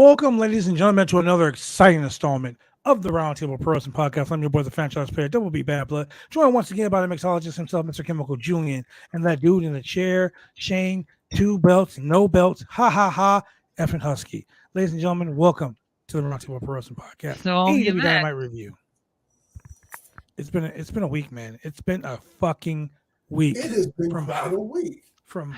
Welcome, ladies and gentlemen, to another exciting installment of the Roundtable Pro Wrestling Podcast. I'm your boy, the franchise player, Double B Bad Blood. Joined once again by the mixologist himself, Mr. Chemical Julian, and that dude in the chair, Shane, 2 belts, no belts, ha ha ha, effing husky. Ladies and gentlemen, welcome to the Roundtable Pro Wrestling Podcast. So AEW Dynamite review. It's been a week, man. It's been a fucking week. It has been quite a week. From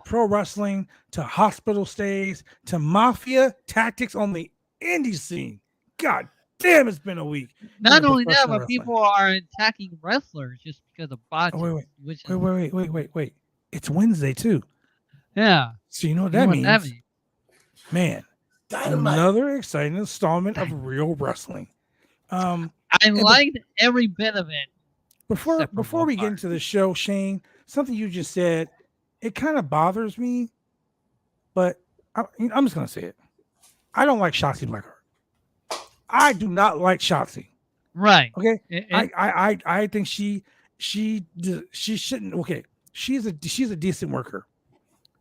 pro wrestling to hospital stays to mafia tactics on the indie scene. God damn, it's been a week. Not only that, but people are attacking wrestlers just because of botches. Wait. It's Wednesday too. Yeah. So you know what that means? Man, Dynamite. Another exciting installment of real wrestling. I liked every bit of it. Before we get into the show, Shane, something you just said, it kind of bothers me, but I'm just gonna say it. I don't like Shotzi Blackheart. I do not like Shotzi. Right. Okay. I think she shouldn't. Okay. She's a decent worker.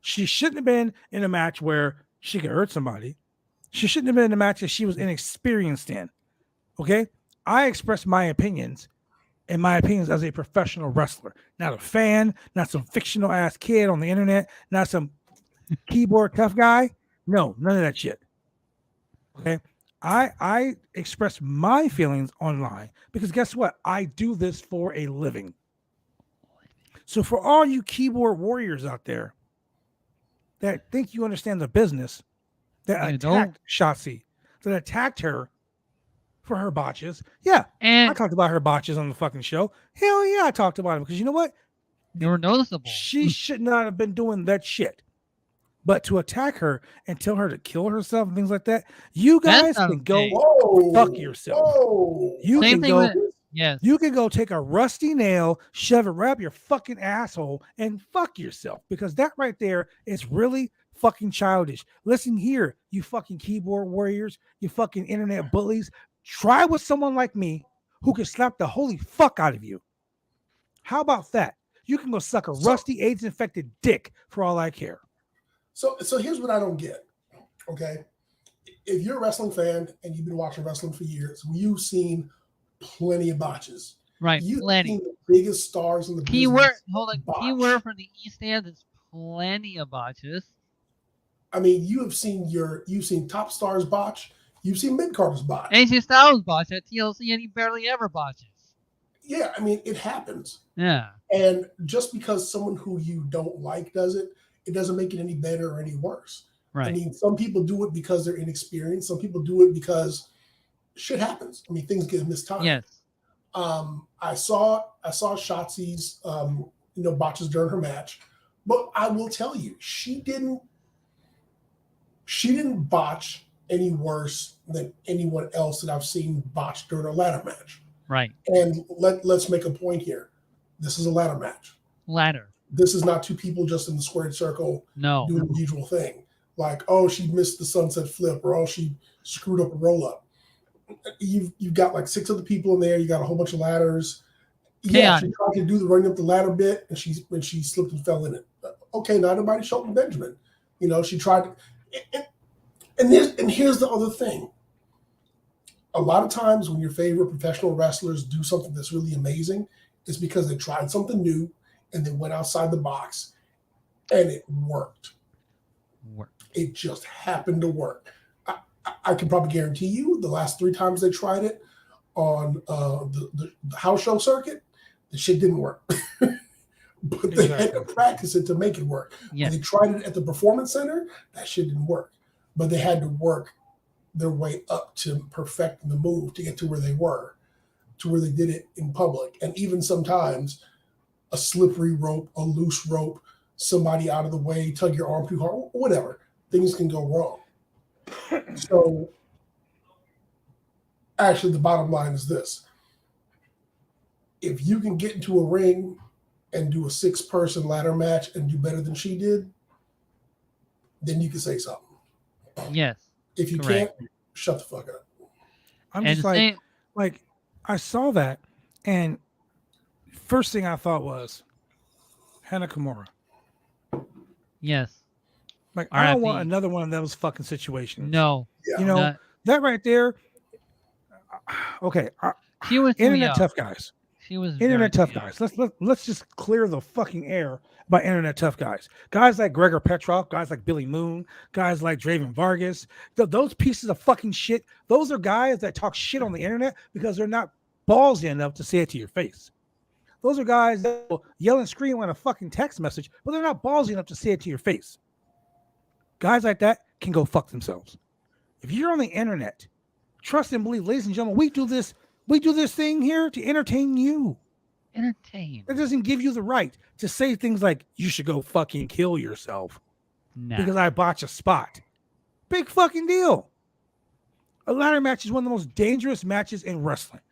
She shouldn't have been in a match where she could hurt somebody. She shouldn't have been in a match that she was inexperienced in. Okay. I express my opinions. In my opinions, as a professional wrestler, not a fan, not some fictional ass kid on the internet, not some keyboard tough guy. No, none of that shit. Okay. I express my feelings online because guess what? I do this for a living. So for all you keyboard warriors out there that think you understand the business, that attacked Shotzi, that attacked her for her botches. Yeah. And I talked about her botches on the fucking show. Hell yeah, I talked about it because you know what? They were noticeable. She should not have been doing that shit. But to attack her and tell her to kill herself and things like that, you guys can go fuck yourself. You can go. Yes. You can go take a rusty nail, shove it right up your fucking asshole, and fuck yourself because that right there is really fucking childish. Listen here, you fucking keyboard warriors, you fucking internet bullies. Try with someone like me who can slap the holy fuck out of you. How about that? You can go suck a rusty AIDS-infected dick for all I care. So here's what I don't get, okay? If you're a wrestling fan and you've been watching wrestling for years, you've seen plenty of botches. Right, You've plenty. seen the biggest stars in the keyword, business. Keyword from the East End is plenty of botches. I mean, you've seen top stars botch. You've seen mid-carders botch. AJ Styles botch at TLC, and he barely ever botches. Yeah, I mean, it happens. Yeah. And just because someone who you don't like does it, it doesn't make it any better or any worse. Right. I mean, some people do it because they're inexperienced. Some people do it because shit happens. I mean, things get mistimed. Yes. I saw Shotzi's botches during her match, but I will tell you, she didn't botch any worse than anyone else that I've seen botch during a ladder match. Right. And let's make a point here. This is a ladder match. This is not two people just in the squared circle doing the usual thing. Like, oh, she missed the sunset flip, or oh, she screwed up a roll-up. You've got like 6 other people in there. You got a whole bunch of ladders. Yeah, she tried to do the running up the ladder bit, and she slipped and fell in it. Okay, not everybody Shelton Benjamin. She tried to, and here's the other thing. A lot of times when your favorite professional wrestlers do something that's really amazing, it's because they tried something new and they went outside the box, and it worked. It just happened to work. I can probably guarantee you the last 3 times they tried it on the house show circuit, the shit didn't work. But they had to practice it to make it work. Yeah. When they tried it at the Performance Center, that shit didn't work. But they had to work their way up to perfecting the move to get to where they were, to where they did it in public. And even sometimes a slippery rope, a loose rope, somebody out of the way, tug your arm too hard, whatever. Things can go wrong. So actually the bottom line is this. If you can get into a ring and do a 6-person ladder match and do better than she did, then you can say something. Yes. If you can't, shut the fuck up. I'm just like I saw that, and first thing I thought was Hana Kimura. Yes. Like, I don't want another one of those fucking situations. No. You know, that right there. Okay. She was internet tough guys. She was internet tough guys. Let's just clear the fucking air by internet tough guys. Guys like Gregor Petrov, guys like Billy Moon, guys like Draven Vargas. Those pieces of fucking shit. Those are guys that talk shit on the internet because they're not ballsy enough to say it to your face. Those are guys that will yell and scream on a fucking text message, but they're not ballsy enough to say it to your face. Guys like that can go fuck themselves. If you're on the internet, trust and believe, ladies and gentlemen, we do this thing here to entertain you. Entertain. It doesn't give you the right to say things like, you should go fucking kill yourself because I botched a spot. Big fucking deal. A ladder match is one of the most dangerous matches in wrestling.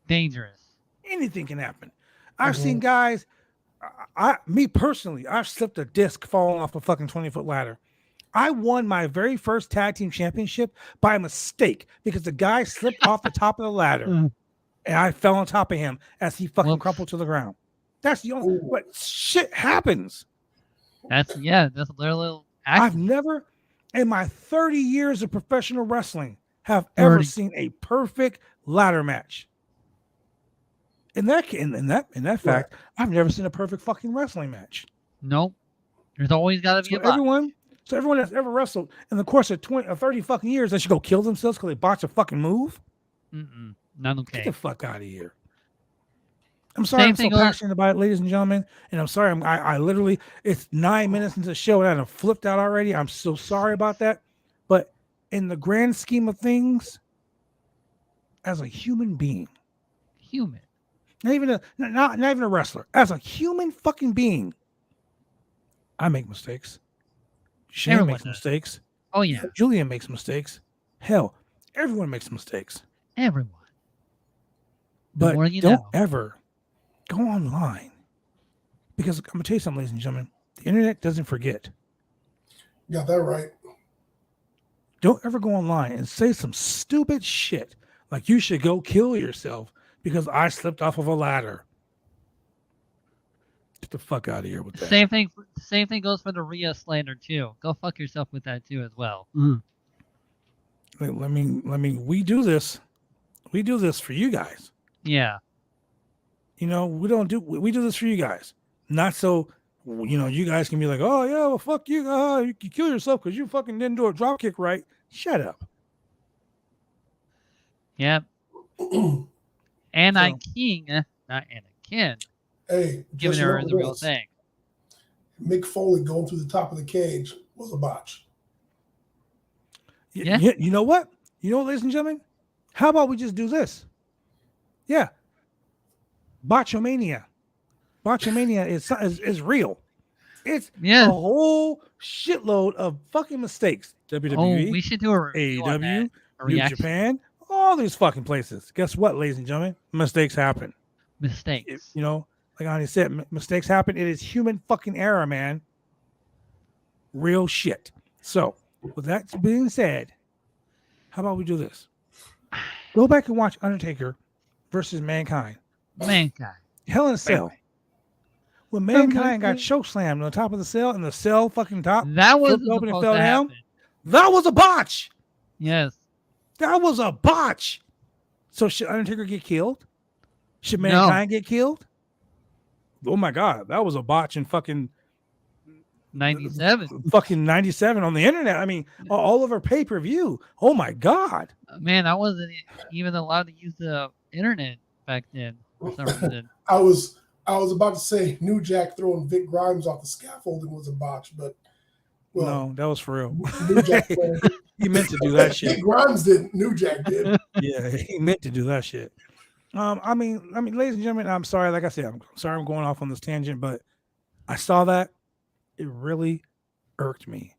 Dangerous. Anything can happen. I've seen guys, me personally, I've slipped a disc falling off a fucking 20-foot ladder. I won my very first tag team championship by mistake because the guy slipped off the top of the ladder and I fell on top of him as he fucking crumpled to the ground. That's the only but shit happens. That's a little I've never in my 30 years of professional wrestling have ever seen a perfect ladder match. In that fact, I've never seen a perfect fucking wrestling match. Nope. There's always got to be everyone that's ever wrestled in the course of 20 or 30 fucking years, they should go kill themselves because they botched a fucking move. Not okay. Get the fuck out of here. I'm sorry I'm so passionate about it, ladies and gentlemen. And I'm sorry, I literally, it's 9 minutes into the show and I've flipped out already. I'm so sorry about that. But in the grand scheme of things, as a human being, not even a wrestler, as a human fucking being, I make mistakes. Shane makes mistakes. Oh yeah. Julian makes mistakes. Hell, everyone makes mistakes. Everyone. But don't ever go online. Because I'm gonna tell you something, ladies and gentlemen. The internet doesn't forget. You got that right. Don't ever go online and say some stupid shit like you should go kill yourself because I slipped off of a ladder. Get the fuck out of here with that. Same thing goes for the Rhea slander too. Go fuck yourself with that too as well. Let me. We do this. We do this for you guys. Yeah. You know, we do this for you guys. Not so, you guys can be like, oh yeah, well fuck you. You can kill yourself because you fucking didn't do a drop kick right. Shut up. Yep. Anna King, not Anakin. Hey, giving her the real thing. Mick Foley going through the top of the cage was a botch. Yeah. You know what? Ladies and gentlemen? How about we just do this? Yeah. Botchomania. Botchomania is real. It's a whole shitload of fucking mistakes. WWE, we should do a AEW, New Japan, all these fucking places. Guess what, ladies and gentlemen? Mistakes happen. Mistakes. Like Ani said, mistakes happen. It is human fucking error, man. Real shit. So, with that being said, how about we do this? Go back and watch Undertaker versus Mankind. Hell in a Cell. When Mankind got chokeslammed on the top of the cell and the cell fucking top that was open and fell down. That was a botch. Yes. That was a botch. So should Undertaker get killed? Should Mankind get killed? Oh my God, that was a botch in fucking 97. Fucking 97 on the internet. I mean, all over pay-per-view. Oh my God. Man, I wasn't even allowed to use the internet back then for some reason. I was about to say New Jack throwing Vic Grimes off the scaffolding was a botch, but no, that was for real. New Jack he meant to do that shit. Vic Grimes didn't. New Jack did. Yeah, he meant to do that shit. I mean, ladies and gentlemen, I'm sorry. Like I said, I'm sorry I'm going off on this tangent, but I saw that. It really irked me.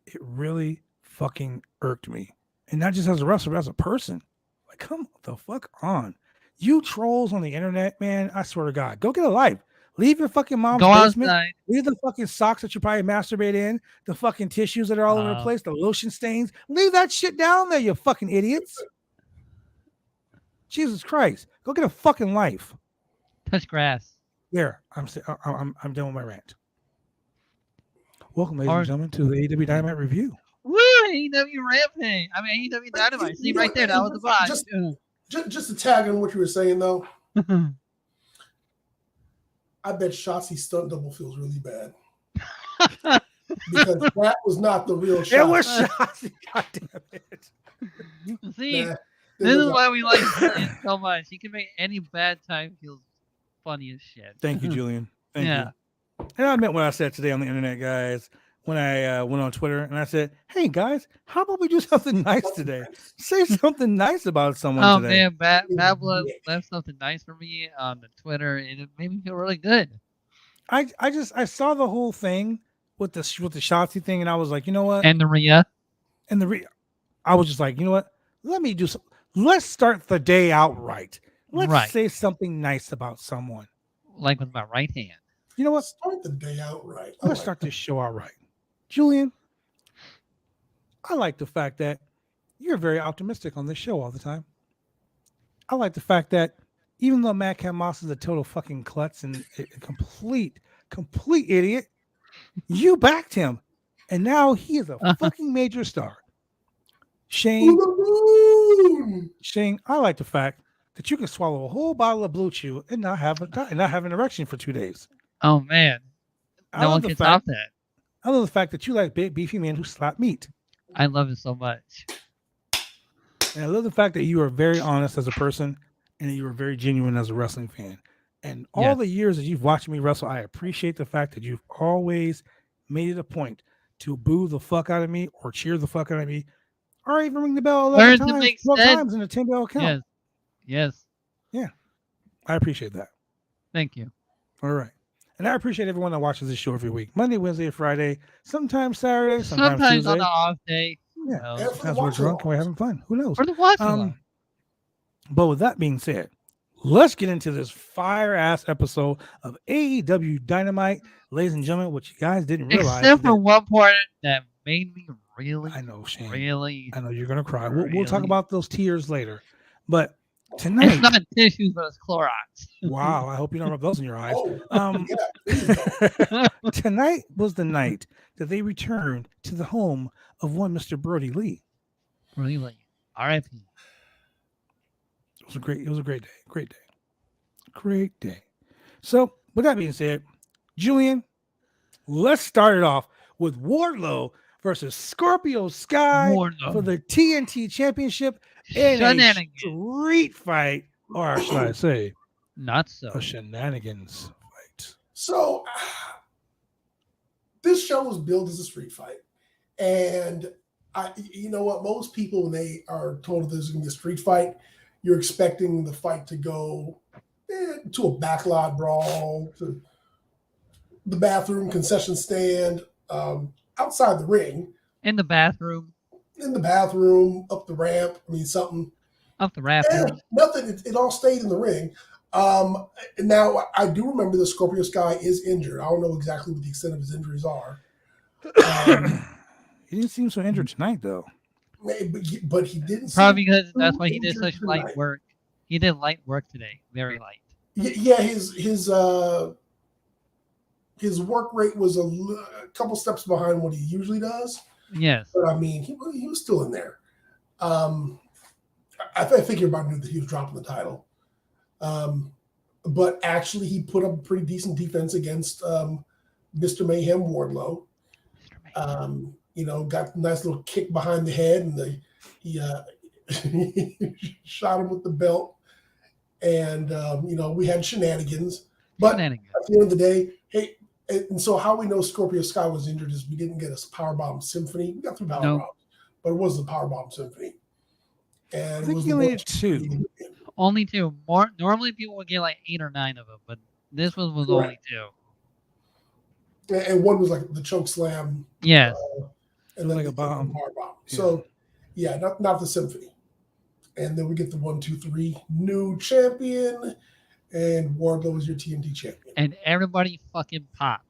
It really fucking irked me. And not just as a wrestler, but as a person. Like, come the fuck on. You trolls on the internet, man, I swear to God, go get a life. Leave your fucking mom's basement. Outside. Leave the fucking socks that you probably masturbate in, the fucking tissues that are all over the place, the lotion stains. Leave that shit down there, you fucking idiots. Jesus Christ. Go get a fucking life. Touch grass. There. I'm done with my rant. Welcome, ladies and gentlemen, to the AEW Dynamite review. Woo! AEW Rampage. I mean, AEW Dynamite. See right there, that was the vibe. Just to tag on what you were saying, though. I bet Shotzi's stunt double feels really bad. Because that was not the real Shotzi. It was Shotzi. God damn it. See, this is why we like Julian so much. He can make any bad time feel funny as shit. Thank you, Julian. Thank you. And I admit what I said today on the internet, guys, when I went on Twitter and I said, hey, guys, how about we do something nice today? Say something nice about someone today. Oh, man, Bad Blood left something nice for me on the Twitter, and it made me feel really good. I saw the whole thing with the Shotzi thing, and I was like, you know what? And the Rhea. I was just like, you know what? Let's start the day out right. Let's say something nice about someone. Like with my right hand. You know what? Start the day out right. Let's start this show out right. Julian, I like the fact that you're very optimistic on this show all the time. I like the fact that even though Madcap Moss is a total fucking klutz and a complete idiot, you backed him. And now he is a fucking major star. Shane, I like the fact that you can swallow a whole bottle of Blue Chew and not have an erection for 2 days. Oh, man. No one can top that. I love the fact that you like big, beefy men who slap meat. I love it so much. And I love the fact that you are very honest as a person and that you are very genuine as a wrestling fan. And all the years that you've watched me wrestle, I appreciate the fact that you've always made it a point to boo the fuck out of me or cheer the fuck out of me or even ring the bell 12 times in a 10-bell count. Yes. Yeah. I appreciate that. Thank you. All right. And I appreciate everyone that watches this show every week. Monday, Wednesday, Friday, sometimes Saturday, sometimes Tuesday. On an off day. Yeah. Sometimes we're drunk and we're having fun. Who knows? For the watch but with that being said, let's get into this fire-ass episode of AEW Dynamite. Ladies and gentlemen, what you guys didn't realize. Except for one part that made me really. I know, Shane. Really. I know you're going to cry. We'll talk about those tears later. But tonight. It's not tissues, but it's Clorox. Wow. I hope you don't rub those in your eyes. Tonight was the night that they returned to the home of one Mr. Brody Lee. Brody Lee. R.I.P. It was a great day. Great day. So, with that being said, Julian, let's start it off with Wardlow versus Scorpio Sky for the TNT Championship in a street fight, or should I say, not so, a shenanigans fight. So, this show was billed as a street fight, and you know what? Most people, when they are told there's going to be a street fight, you're expecting the fight to go to a backlot brawl, to the bathroom, concession stand, outside the ring. In the bathroom, up the ramp. I mean, something. Up the ramp. Nothing. It all stayed in the ring. Now, I do remember that Scorpio Sky is injured. I don't know exactly what the extent of his injuries are. He didn't seem so injured tonight, though. But he didn't. Probably because that's why he did such light work. He did light work today, very light. Yeah, his work rate was a couple steps behind what he usually does. Yes, but I mean, he was still in there. I think everybody knew that he was dropping the title. But actually, he put up a pretty decent defense against Mr. Mayhem Wardlow. Got a nice little kick behind the head, and he shot him with the belt. And, we had shenanigans. But at the end of the day, hey, and so how we know Scorpio Sky was injured is we didn't get a Powerbomb Symphony. We got 3 Powerbombs, but it wasn't a Powerbomb Symphony. And I think he only had 2. Only 2. Normally people would get like 8 or 9 of them, but this one was only 2. And one was like the choke slam. Yes. And then like a bomb. Powerbomb. So, not the Symphony. And then we get the 1, 2, 3 new champion, and Wardlow is your TNT champion. And everybody fucking popped.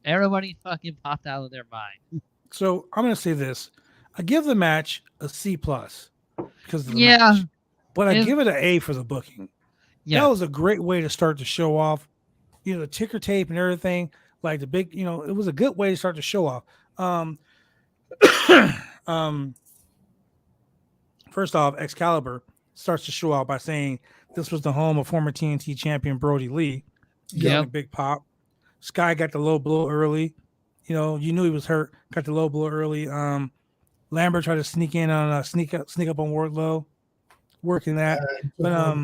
Everybody fucking popped out of their mind. So I'm going to say this: I give the match a C+ because of the match, but I give it an A for the booking. Yeah, that was a great way to start the show off. The ticker tape and everything like the big, it was a good way to start the show off. First off, Excalibur starts to show out by saying this was the home of former TNT champion Brody Lee. Yeah, big pop. Sky got the low blow early. You knew he was hurt. Got the low blow early. Lambert tried to sneak in on sneak up on Wardlow, working that. But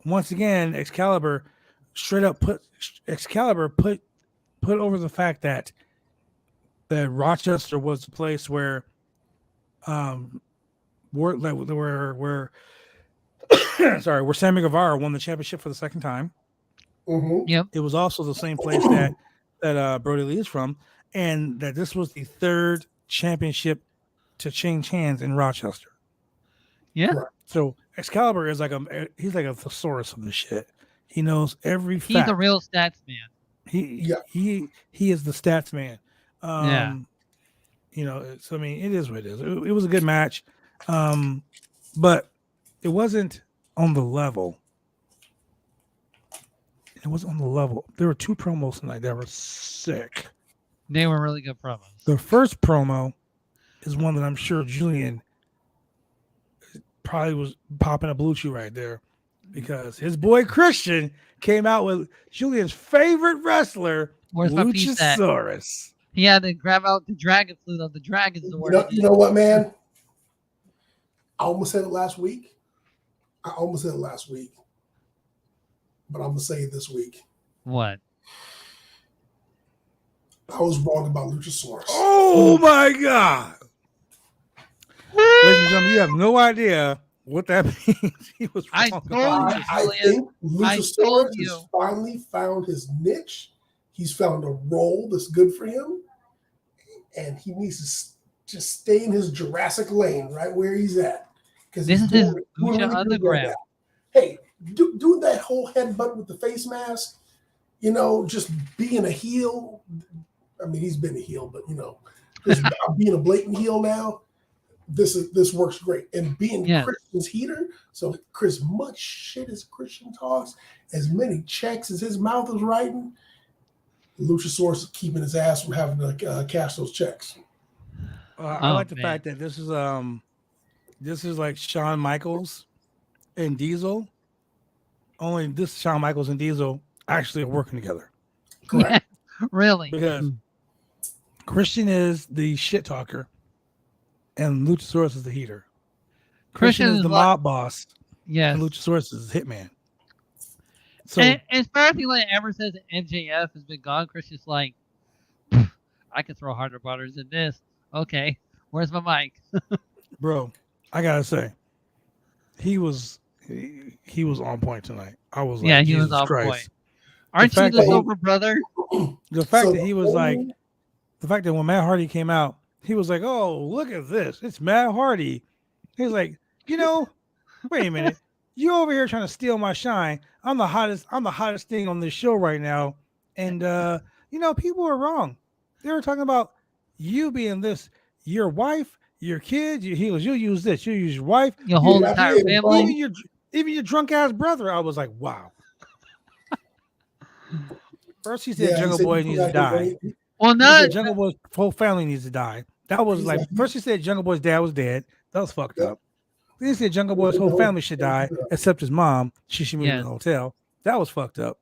once again, Excalibur straight up put over the fact that Rochester was the place where where Sammy Guevara won the championship for the second time. Mm-hmm. Yep. It was also the same place that Brody Lee is from, and that this was the third championship to change hands in Rochester. Yeah. Right. So Excalibur is he's like a thesaurus of this shit. He knows every fact. He's a real stats man. He is the stats man. So I mean, it is what it is. It was a good match, but it wasn't on the level. It wasn't on the level. There were 2 promos tonight that were sick. They were really good promos. The first promo is one that I'm sure Julian probably was popping a blue chew right there, because his boy Christian came out with Julian's favorite wrestler, Luchasaurus. He had to grab out the dragon flute of the dragon's sword. You know what, man? I almost said it last week. But I'm going to say it this week. What? I was wrong about Luchasaurus. Oh, my God. Ladies and gentlemen, you have no idea what that means. He was wrong. I think Luchasaurus has finally found his niche. He's found a role that's good for him. And he needs to just stay in his Jurassic lane right where he's at. Because this is his Lucha Underground. Hey, doing that whole headbutt with the face mask, just being a heel. I mean, he's been a heel, but just being a blatant heel now, this works great. And being Christian's heater, so Chris, much shit as Christian talks, as many checks as his mouth is writing, Luchasaurus is keeping his ass from having to cash those checks. I like the fact that this is like Shawn Michaels and Diesel. Only this Shawn Michaels and Diesel actually are working together. Correct. Yeah, really? Because Christian is the shit talker and Luchasaurus is the heater. Christian is the mob boss. Yes. And Luchasaurus is the hitman. So, and especially when ever says MJF has been gone, Christian's like, I can throw harder butters than this. Okay, where's my mic? Bro, I gotta say, he was on point tonight. I was like, he was on point. Aren't you the silver brother? The fact that he was like, the fact that when Matt Hardy came out, he was like, "Oh, look at this! It's Matt Hardy." He was like, wait a minute, you over here trying to steal my shine. I'm the hottest thing on this show right now, and people are wrong. They were talking about you being this, your wife, your kids. You'll use this. You use your wife, your whole entire family, even your drunk ass brother. I was like, wow. First he said Jungle Boy needs to die. Well, no, Jungle Boy's whole family needs to die. That was like first he said Jungle Boy's dad was dead. That was fucked up. Then he said Jungle Boy's whole family should die except his mom. She should move to the hotel. That was fucked up.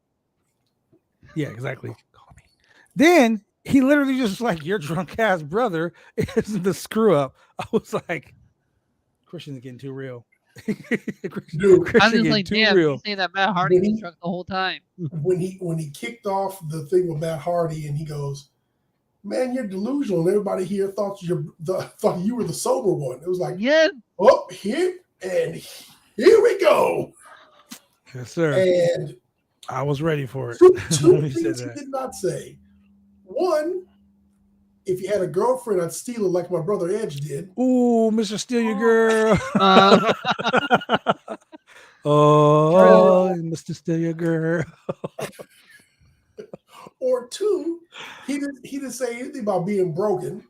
Yeah, exactly. Call me. Then he literally just like, your drunk ass brother is the screw up. I was like, Christian's getting too real. Dude, I was like, damn, you say that Matt Hardy was drunk the whole time. When he kicked off the thing with Matt Hardy and he goes, man, you're delusional, and everybody here thought you were the sober one. It was like, here we go. Yes, sir. And I was ready for it. Two things he did not say. One, if you had a girlfriend, I'd steal her like my brother Edge did. Ooh, Mr. Steal Your Girl. Oh, Mr. Steal Your Girl. Or two, he didn't say anything about being broken.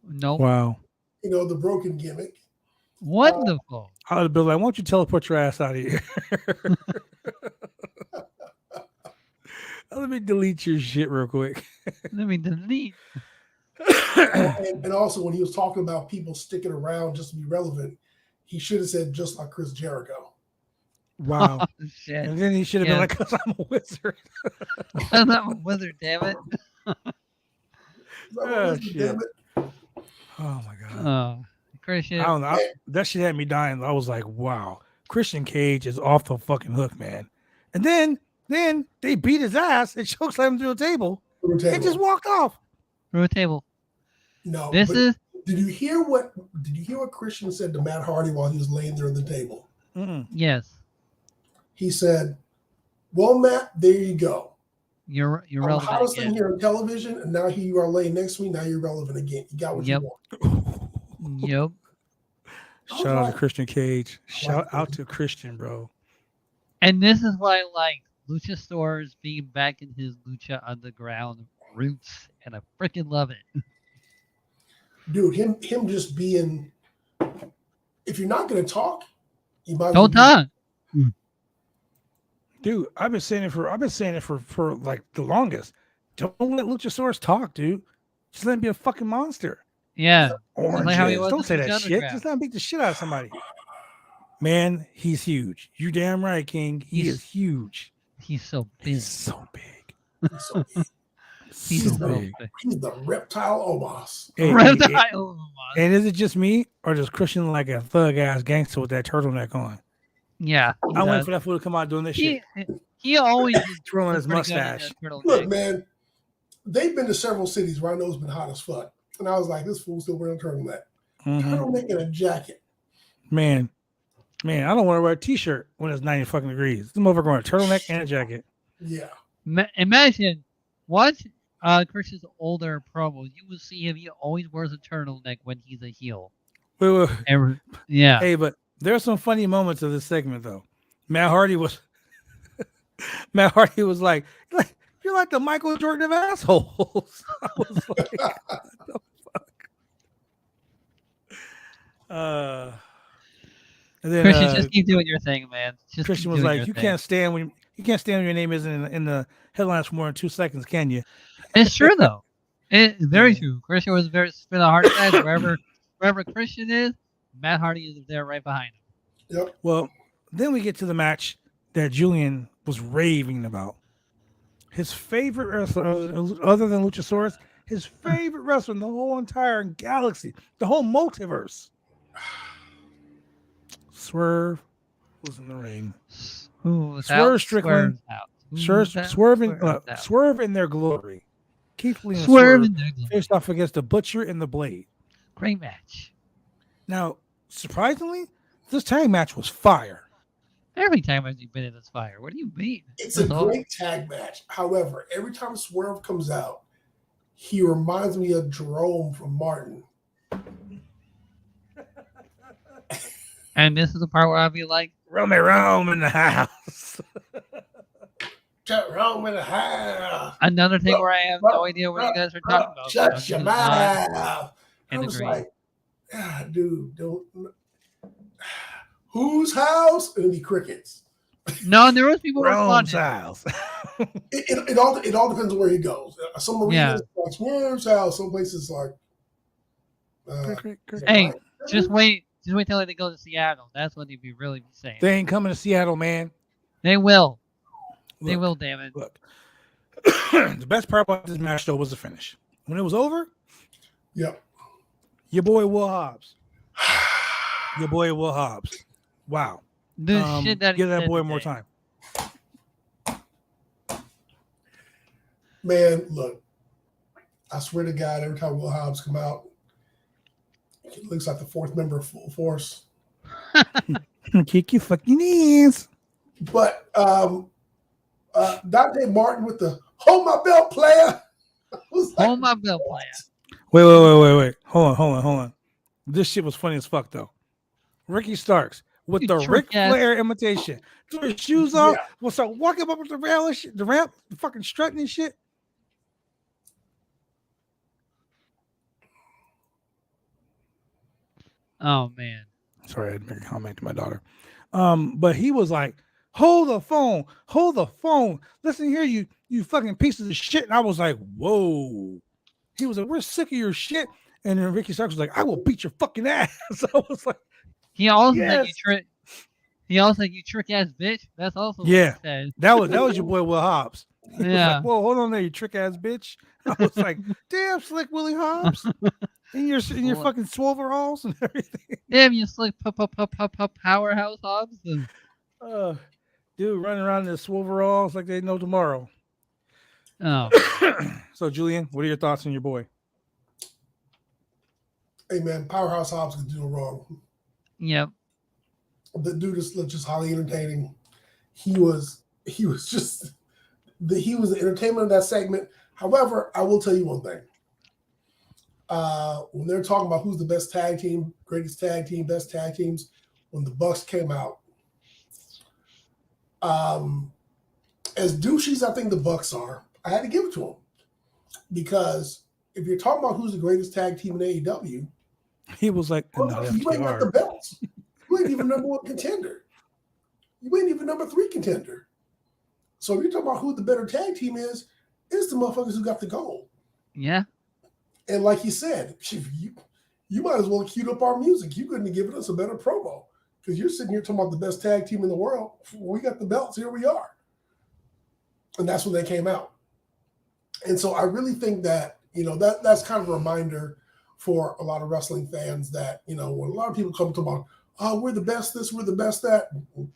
No. Wow. The broken gimmick. Wonderful. I would have been like, why don't you teleport your ass out of here? Let me delete your shit real quick. Let me delete. And also, when he was talking about people sticking around just to be relevant, he should have said just like Chris Jericho. Wow. Oh, shit. And then he should have been like, because I'm a wizard. I'm a wizard, damn it. Shit. Oh, my God. Christian. I don't know. That shit had me dying. I was like, wow. Christian Cage is off the fucking hook, man. And then they beat his ass and chokeslammed him through a table and just walked off. Through a table. No. Did you hear what Christian said to Matt Hardy while he was laying there on the table? Yes. He said, "Well, Matt, there you go. You're relevant. The hottest thing here on television, and now here you are laying next to me. Now you're relevant again. You got what you want." Yep. Shout out to Christian Cage. Shout out to Christian, bro. And this is what I like. Luchasaurus being back in his Lucha Underground roots, and I freaking love it. Dude, him just being, if you're not going to talk, you might don't talk. Dude, I've been saying it for like the longest. Don't let Luchasaurus talk, dude. Just let him be a fucking monster. Yeah. Like how he was. Don't say that shit. Just let him beat the shit out of somebody. Man, he's huge. You damn right, King. He is huge. He's so big. He's so big. He's the reptile Omos. And is it just me, or does Christian like a thug ass gangster with that turtleneck on? Yeah, I'm waiting for that fool to come out doing this shit. He always twirling his mustache. Look, man, they've been to several cities where I know it's been hot as fuck, and I was like, this fool's still wearing a turtleneck. Turtleneck and a jacket. Man, I don't want to wear a t-shirt when it's 90 fucking degrees. This motherfucker wearing a turtleneck and a jacket. Yeah. Imagine watch Chris's older promos. You will see him. He always wears a turtleneck when he's a heel. Wait. Yeah. Hey, but there's some funny moments of this segment though. Matt Hardy was like, you're like the Michael Jordan of assholes. I was like, what the fuck? And then Christian, just keep doing your thing, man. Christian was like, you can't stand when your name isn't in the headlines for more than 2 seconds, can you? It's true though. It's very true. Christian was been a hard guy. Wherever Christian is, Matt Hardy is there right behind him. Yep. Well, then we get to the match that Julian was raving about. His favorite wrestler, other than Luchasaurus, his favorite wrestler in the whole entire galaxy, the whole multiverse. Swerve was in the ring. Swerve Strickland. Swerve in their glory. Keith Lee and Swerve faced off against the Butcher and the Blade. Great match. Now, surprisingly, this tag match was fire. Every tag match you've been in is fire. What do you mean? It's a great tag match. However, every time Swerve comes out, he reminds me of Jerome from Martin. And this is the part where I'll be like, Rome in the house. Rome in the house. Another thing where I have no idea what you guys are talking about. Shut your mouth. I was like, dude, don't. Whose house? It'll be crickets. No, there was people Rome's house. it all depends on where he goes. Some arenas like Swerve's house. Some places like. Hey, just wait. Just wait till they go to Seattle. That's what they'd be really saying. They ain't coming to Seattle, man. They will. They will, damn it. Look. The best part about this match, though, was the finish. When it was over, yep. Your boy Will Hobbs. Wow. The shit that give that boy more time. Man, look. I swear to God, every time Will Hobbs come out, he looks like the fourth member of Full Force. Kick your fucking knees. But Dante Martin with the hold my belt, player. Hold my belt, player. Wait. Hold on. This shit was funny as fuck though. Ricky Starks with the Ric Flair imitation. Threw his shoes off. Will start walking up the ramp, fucking strutting and shit. Oh man. Sorry, I had to make a comment to my daughter. But he was like hold the phone. Listen here, you fucking pieces of shit. And I was like, whoa. He was like, we're sick of your shit. And then Ricky Starks was like, I will beat your fucking ass. So I was like, he also said you trick. He also said you trick ass bitch. That's also what he said. That was your boy Will Hobbs. He yeah. was like, whoa, hold on there, you trick ass bitch. I was like, damn, Slick Willie Hobbs. in your fucking swoveralls and everything. Damn, you Slick powerhouse Hobbs. Dude running around in the swoveralls like they know tomorrow. Oh. So, Julian, what are your thoughts on your boy? Hey, man, Powerhouse Hobbs could do no wrong. Yep. The dude is just highly entertaining. He was the entertainment of that segment. However, I will tell you one thing. When they're talking about who's the best tag team, greatest tag team, best tag teams, when the Bucks came out, as douches I think the Bucks are, I had to give it to them. Because if you're talking about who's the greatest tag team in AEW, he was like, you ain't got the belts. You ain't even number 1 contender. You ain't even number 3 contender. So if you're talking about who the better tag team is, it's the motherfuckers who got the gold. Yeah. And like you said, you might as well have queued up our music. You couldn't have given us a better promo because you're sitting here talking about the best tag team in the world. We got the belts. Here we are. And that's when they came out. And so I really think that, that's kind of a reminder for a lot of wrestling fans that, when a lot of people come to about, oh, we're the best this, we're the best that.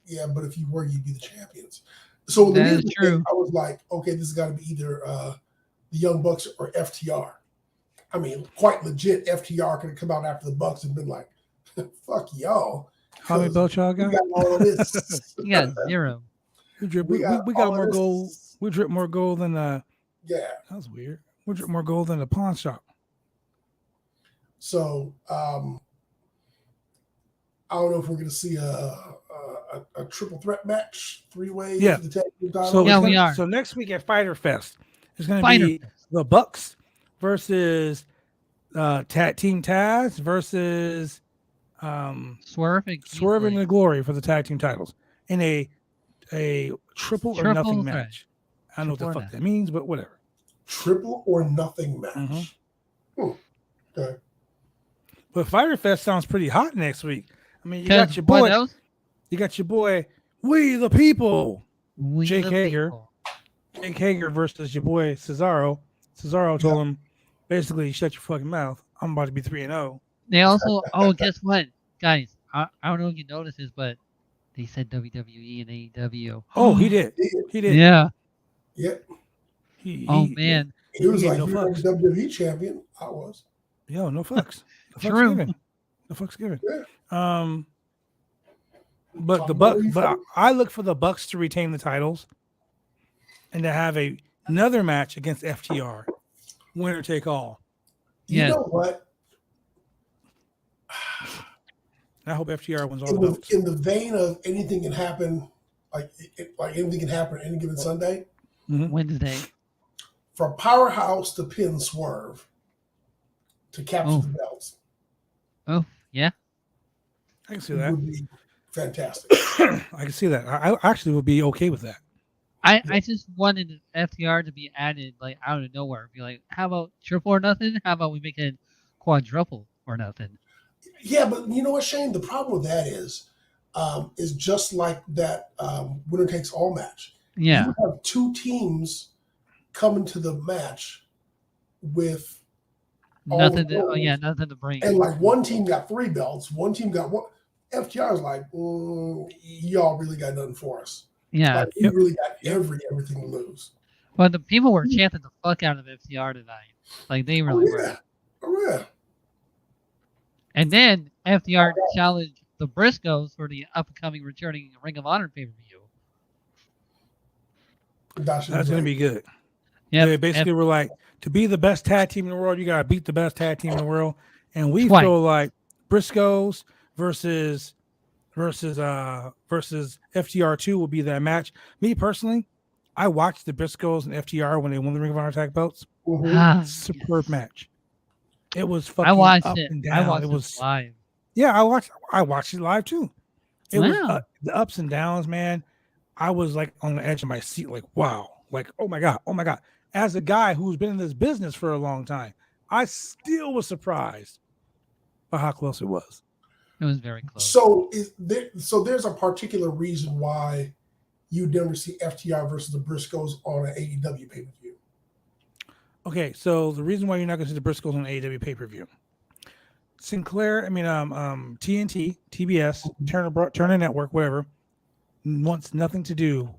Yeah, but if you were, you'd be the champions. So that is true. I was like, okay, this has got to be either the Young Bucks or FTR. I mean, quite legit, FTR could have come out after the Bucks and been like, fuck y'all. How many belts y'all got? We got all of this. You got 0. We got more gold. We drip more gold than yeah. That was weird. We drip more gold than a pawn shop. So I don't know if we're going to see a triple threat match, 3-way. Yeah. For the tag team title. So we are. So next week at Fyter Fest, it's going to be the Bucks versus Team Taz versus Swerve and the Glory for the tag team titles in a triple or nothing match. I don't know what the fuck that means, but whatever. Triple or nothing match. Mm-hmm. Okay. But Fyter Fest sounds pretty hot next week. I mean, you got your boy. You got your boy. We the people. Jake Hager. Jake Hager versus your boy Cesaro. Cesaro told him, basically, shut your fucking mouth. I'm about to be 3-0. They also, guess what, guys? I don't know if you noticed this, but they said WWE and AEW. Oh, he did. He did. Yeah. Yep. Man. He was like, you're the WWE champion. I was. Yo, no fucks. The True. The fuck's given. Yeah. But I look for the Bucks to retain the titles and to have another match against FTR, winner take all. You know what? I hope FTR wins all the belts. In the vein of anything can happen, like anything can happen any given Sunday. Mm-hmm. Wednesday. For Powerhouse to pin Swerve to capture the belts. Oh, yeah. I can see that. Would be fantastic. I can see that. I actually would be okay with that. I just wanted FTR to be added like out of nowhere. Be like, how about triple or nothing? How about we make it quadruple or nothing? Yeah, but you know what, Shane? The problem with that is just like that winner takes all match. Yeah. You have 2 teams coming to the match with nothing to bring. And like one team got 3 belts, one team got 1. FTR is like, y'all really got nothing for us. Yeah. Like, you really got everything to lose. But the people were chanting the fuck out of FTR tonight. Like, they really were. Oh, yeah. And then FTR challenged the Briscoes for the upcoming returning Ring of Honor pay-per-view. That's going to be good. Yeah. They basically were like, to be the best tag team in the world, you got to beat the best tag team in the world. And we feel like Briscoes versus FTR2 will be that match. Me personally, I watched the Briscoes and FTR when they won the Ring of Honor tag belts. Mm-hmm. Superb match. It was fucking I watched up it. and down. I watched it live. Yeah, I watched it live too. It was the ups and downs, man. I was like on the edge of my seat, like, wow, like, oh my God. As a guy who's been in this business for a long time, I still was surprised by how close it was. It was very close. So there's a particular reason why you never see FTR versus the Briscoes on an AEW pay-per-view. Okay, so the reason why you're not going to see the Briscoes on AEW pay-per-view. TNT, TBS, Turner Network, whatever, wants nothing to do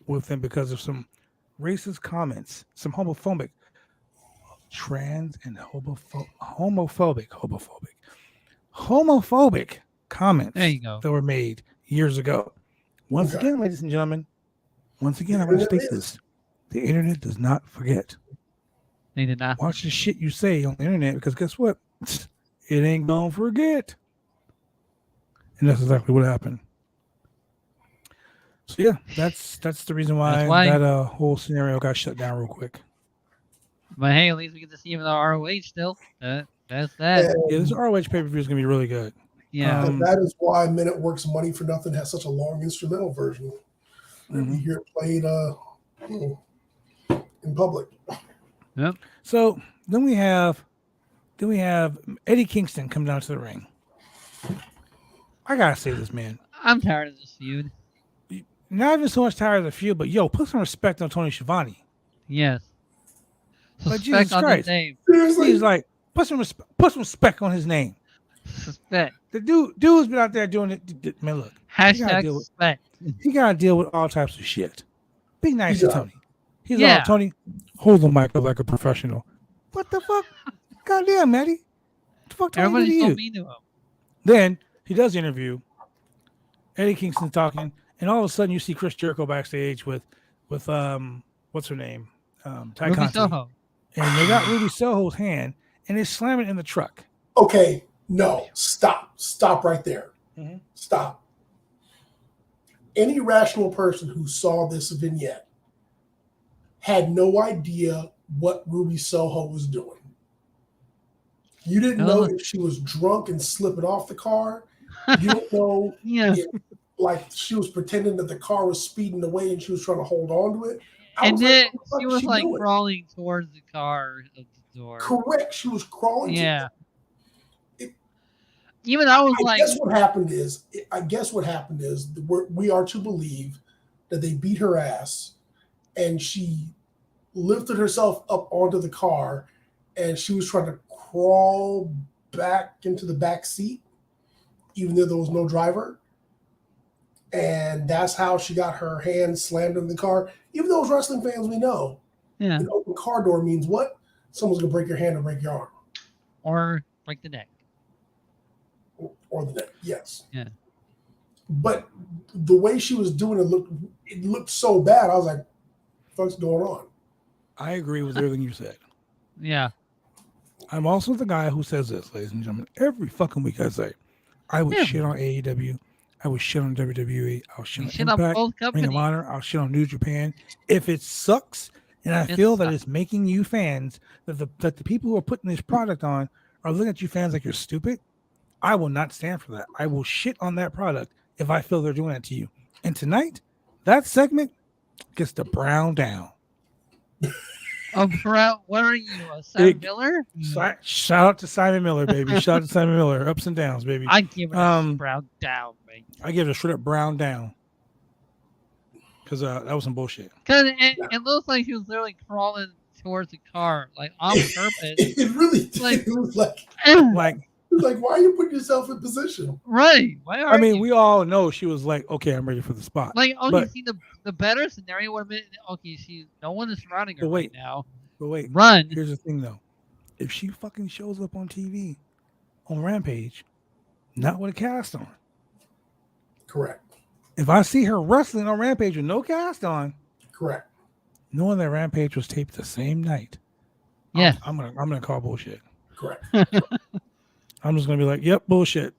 with them because of some racist comments, some homophobic, trans and homophobic comments there you go. that were made years ago. Once again, ladies and gentlemen, I want to state this. The internet does not forget. They did not. Watch the shit you say on the internet, because guess what? It ain't gonna forget. And that's exactly what happened. So yeah, that's the reason why that whole scenario got shut down real quick. But hey, at least we get to see him in the ROH still. That's that. Yeah, this ROH pay-per-view is gonna be really good. Yeah. That is why Men at Work's Money for Nothing has such a long instrumental version. Mm-hmm. You hear it played in public. Yep. So then we have Eddie Kingston come down to the ring. I gotta say this, man. I'm tired of this feud. Not even so much tired of the feud, but yo, put some respect on Tony Schiavone. Yes. Like Jesus Christ. He's like, put some respect on his name. Suspect. The dude's been out there doing it. Man, look. Hashtag suspect. He gotta deal with all types of shit. Be nice to Tony. He's like, Tony, hold the mic up like a professional. What the fuck? Goddamn, Maddie. What the fuck Tony Everybody's do so mean to him. Then he does the interview. Eddie Kingston talking, and all of a sudden you see Chris Jericho backstage with what's her name? Ty Ruby Conti. Soho. And they got Ruby Soho's hand, and they're slamming in the truck. Okay, no, stop right there. Mm-hmm. Stop. Any rational person who saw this vignette had no idea what Ruby Soho was doing. You didn't know if she was drunk and slipping off the car. You don't know if, like, she was pretending that the car was speeding away and she was trying to hold on to it. And then she was like crawling towards the car at the door. Correct. She was crawling. Yeah. Even I was like, I guess what happened is we are to believe that they beat her ass and she lifted herself up onto the car and she was trying to crawl back into the back seat, even though there was no driver. And that's how she got her hand slammed in the car. Even those wrestling fans, we know. Yeah. An open car door means what? Someone's going to break your hand or break your arm. Or break the neck. Or the neck, yes. Yeah. But the way she was doing it looked so bad. I was like, what's going on? I agree with everything you said. Yeah. I'm also the guy who says this, ladies and gentlemen. Every fucking week I say, I would shit on AEW. I would shit on WWE. I'll shit on Impact, Ring of Honor. I'll shit on New Japan. If it sucks and I feel that it's making you fans, that the people who are putting this product on are looking at you fans like you're stupid, I will not stand for that. I will shit on that product if I feel they're doing that to you. And tonight, that segment gets the brown down. What are you, Simon Miller? Shout out to Simon Miller, baby. Shout out to Simon Miller. Ups and downs, baby. I give it a brown down, baby. I give it a straight up brown down. Because that was some bullshit. Because it looks like he was literally crawling towards the car, like on purpose. It really did. Like, it was like, why are you putting yourself in position? Right. Why are you? We all know she was like, okay, I'm ready for the spot. Like, you see, the better scenario would have been, okay, no one is surrounding her right now. But wait. Run. Here's the thing, though. If she fucking shows up on TV, on Rampage, not with a cast on. Correct. If I see her wrestling on Rampage with no cast on. Correct. Knowing that Rampage was taped the same night. Yeah. I'm gonna call bullshit. Correct. I'm just gonna be like, yep, bullshit.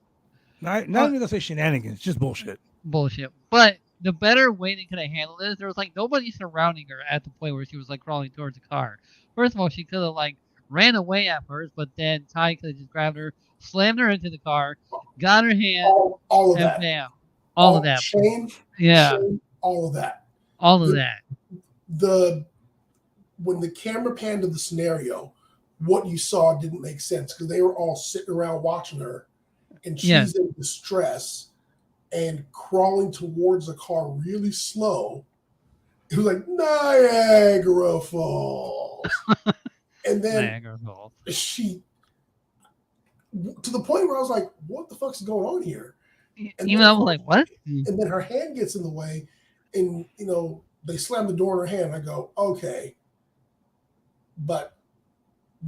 Not even gonna say shenanigans, just bullshit. Bullshit. But the better way they could have handled this, there was like nobody surrounding her at the point where she was like crawling towards the car. First of all, she could have like ran away at first, but then Ty could have just grabbed her, slammed her into the car, got her hand, all of that. Bam. All of that. Shane, yeah. all of that. When the camera panned to the scenario, what you saw didn't make sense because they were all sitting around watching her, and she's in distress and crawling towards the car really slow. It was like Niagara Falls. And then she, to the point where I was like, what the fuck's going on here? And even I was like, what? And then her hand gets in the way, and, you know, they slam the door in her hand. I go, okay. But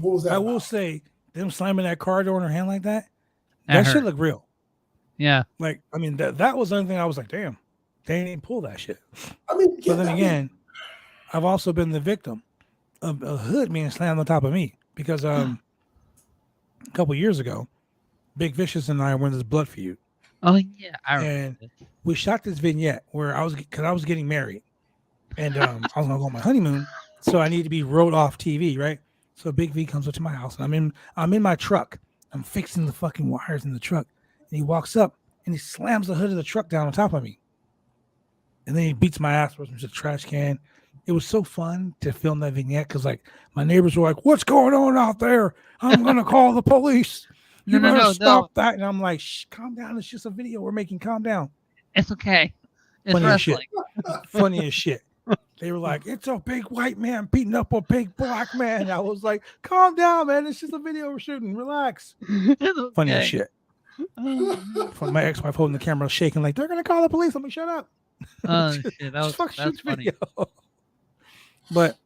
what was that? I will say, them slamming that car door in her hand like that, that shit looked real. Yeah. Like, I mean, that was the only thing I was like, damn, they didn't pull that shit. I mean, but then again, I've also been the victim of a hood being slammed on top of me because a couple years ago, Big Vicious and I were in this blood feud. Oh yeah, I remember. And we shot this vignette where I was getting married, and I was gonna go on my honeymoon, so I need to be wrote off TV, right? So Big V comes up to my house, and I'm in my truck. I'm fixing the fucking wires in the truck, and he walks up and he slams the hood of the truck down on top of me, and then he beats my ass with a trash can. It was so fun to film that vignette because, like, my neighbors were like, "What's going on out there? I'm gonna call the police. You better stop that." And I'm like, "Shh, calm down. It's just a video we're making. Calm down. It's okay. It's funny wrestling." As shit. Funny as shit. They were like, "It's a big white man beating up a big black man." I was like, "Calm down, man. It's just a video we're shooting. Relax." Okay. Funny as shit. From my ex-wife holding the camera, shaking like, "They're gonna call the police." I'm like, "Shut up." Oh shit, that's funny. Video. But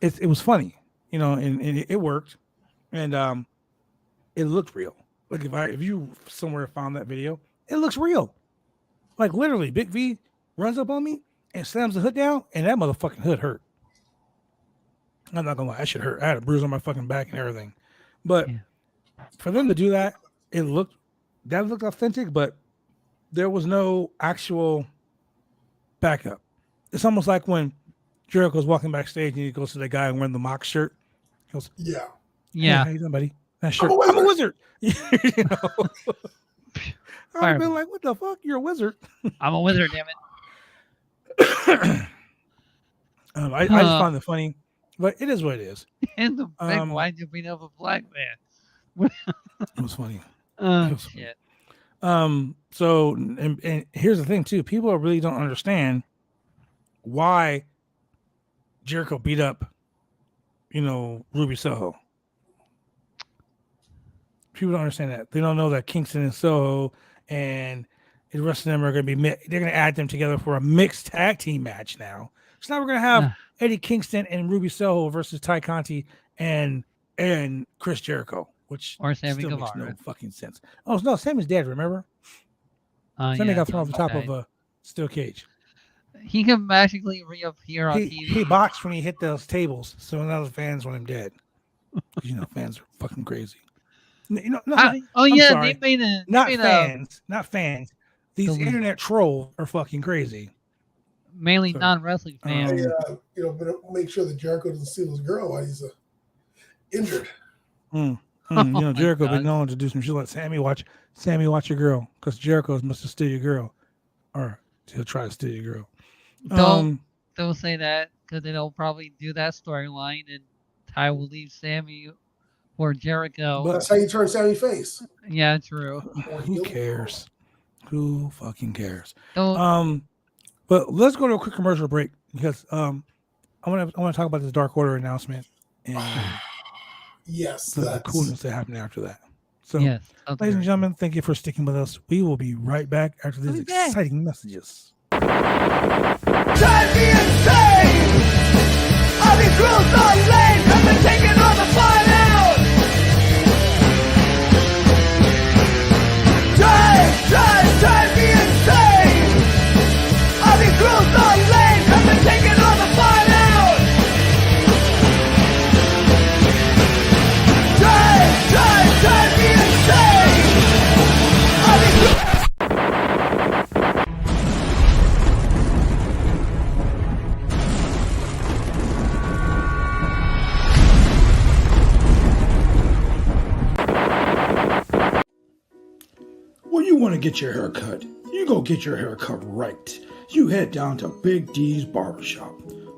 it was funny, you know, and it worked, and it looked real. Like if you somewhere found that video, it looks real. Like literally, Big V runs up on me and slams the hood down, and that motherfucking hood hurt. I'm not gonna lie, that shit hurt. I had a bruise on my fucking back and everything. But for them to do that, it looked authentic, but there was no actual backup. It's almost like when Jericho's walking backstage and he goes to the guy wearing the mock shirt. He goes, "Yeah, hey, how you doing, buddy? That shirt. I'm a wizard." You know, I've been like, "What the fuck? You're a wizard." I'm a wizard, damn it. I just find it funny, but it is what it is. And the big why'd you beat up a black man? It was funny. Shit. So and here's the thing too: people really don't understand why Jericho beat up, you know, Ruby Soho. People don't understand that. They don't know that Kingston and Soho and the rest of them are going to be, they're going to add them together for a mixed tag team match now. So now we're going to have Eddie Kingston and Ruby Soho versus Ty Conti and Chris Jericho, which or Sammy still Guevara. makes no fucking sense. Oh, no, Sammy's dead, remember? Sammy got thrown off the top of a steel cage. He can magically reappear on TV. He boxed when he hit those tables, so now the fans want him dead. You know, fans are fucking crazy. You know, they made not fans. These internet trolls are fucking crazy. Mainly non-wrestling fans. You know, but make sure that Jericho doesn't steal his girl while he's injured. You know, Jericho been known to do some shit like Sammy watch your girl, because Jericho must have steal your girl, or he'll try to steal your girl. Don't say that, because they'll probably do that storyline, and Ty will leave Sammy or Jericho. But that's how you turn Sammy face. Yeah, true. Who cares? Who fucking cares? But let's go to a quick commercial break because I want to talk about this Dark Order announcement and the coolness that happened after that. So, ladies and gentlemen, thank you for sticking with us. We will be right back after these exciting messages. Drive me insane! I'll be cruel so late, I've been taking all the fun out! Drive me insane! I'll be cruel so late, I've been taking all the fun out! Drive me insane! I'll be cruel. When you want to get your hair cut, you go get your hair cut right. you head down to Big D's Barbershop.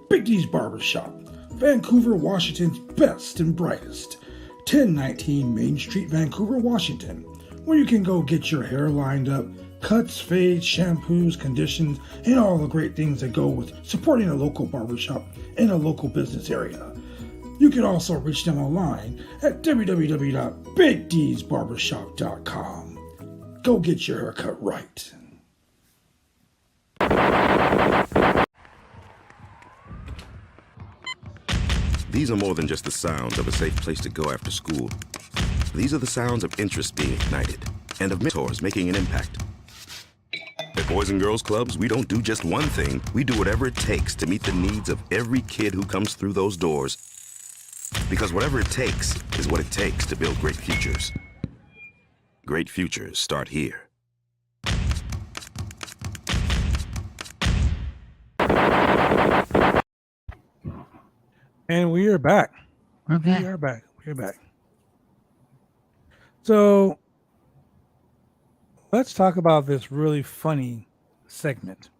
Big D's Barbershop, Vancouver, Washington's best and brightest. 1019 Main Street, Vancouver, Washington, where you can go get your hair lined up, cuts, fades, shampoos, conditions, and all the great things that go with supporting a local barbershop in a local business area. You can also reach them online at www.bigdsbarbershop.com. Go get your haircut right. These are more than just the sounds of a safe place to go after school. These are the sounds of interest being ignited and of mentors making an impact. At Boys and Girls Clubs, we don't do just one thing. We do whatever it takes to meet the needs of every kid who comes through those doors. Because whatever it takes is what it takes to build great futures. Great futures start here. And we are back. We are back. So let's talk about this really funny segment.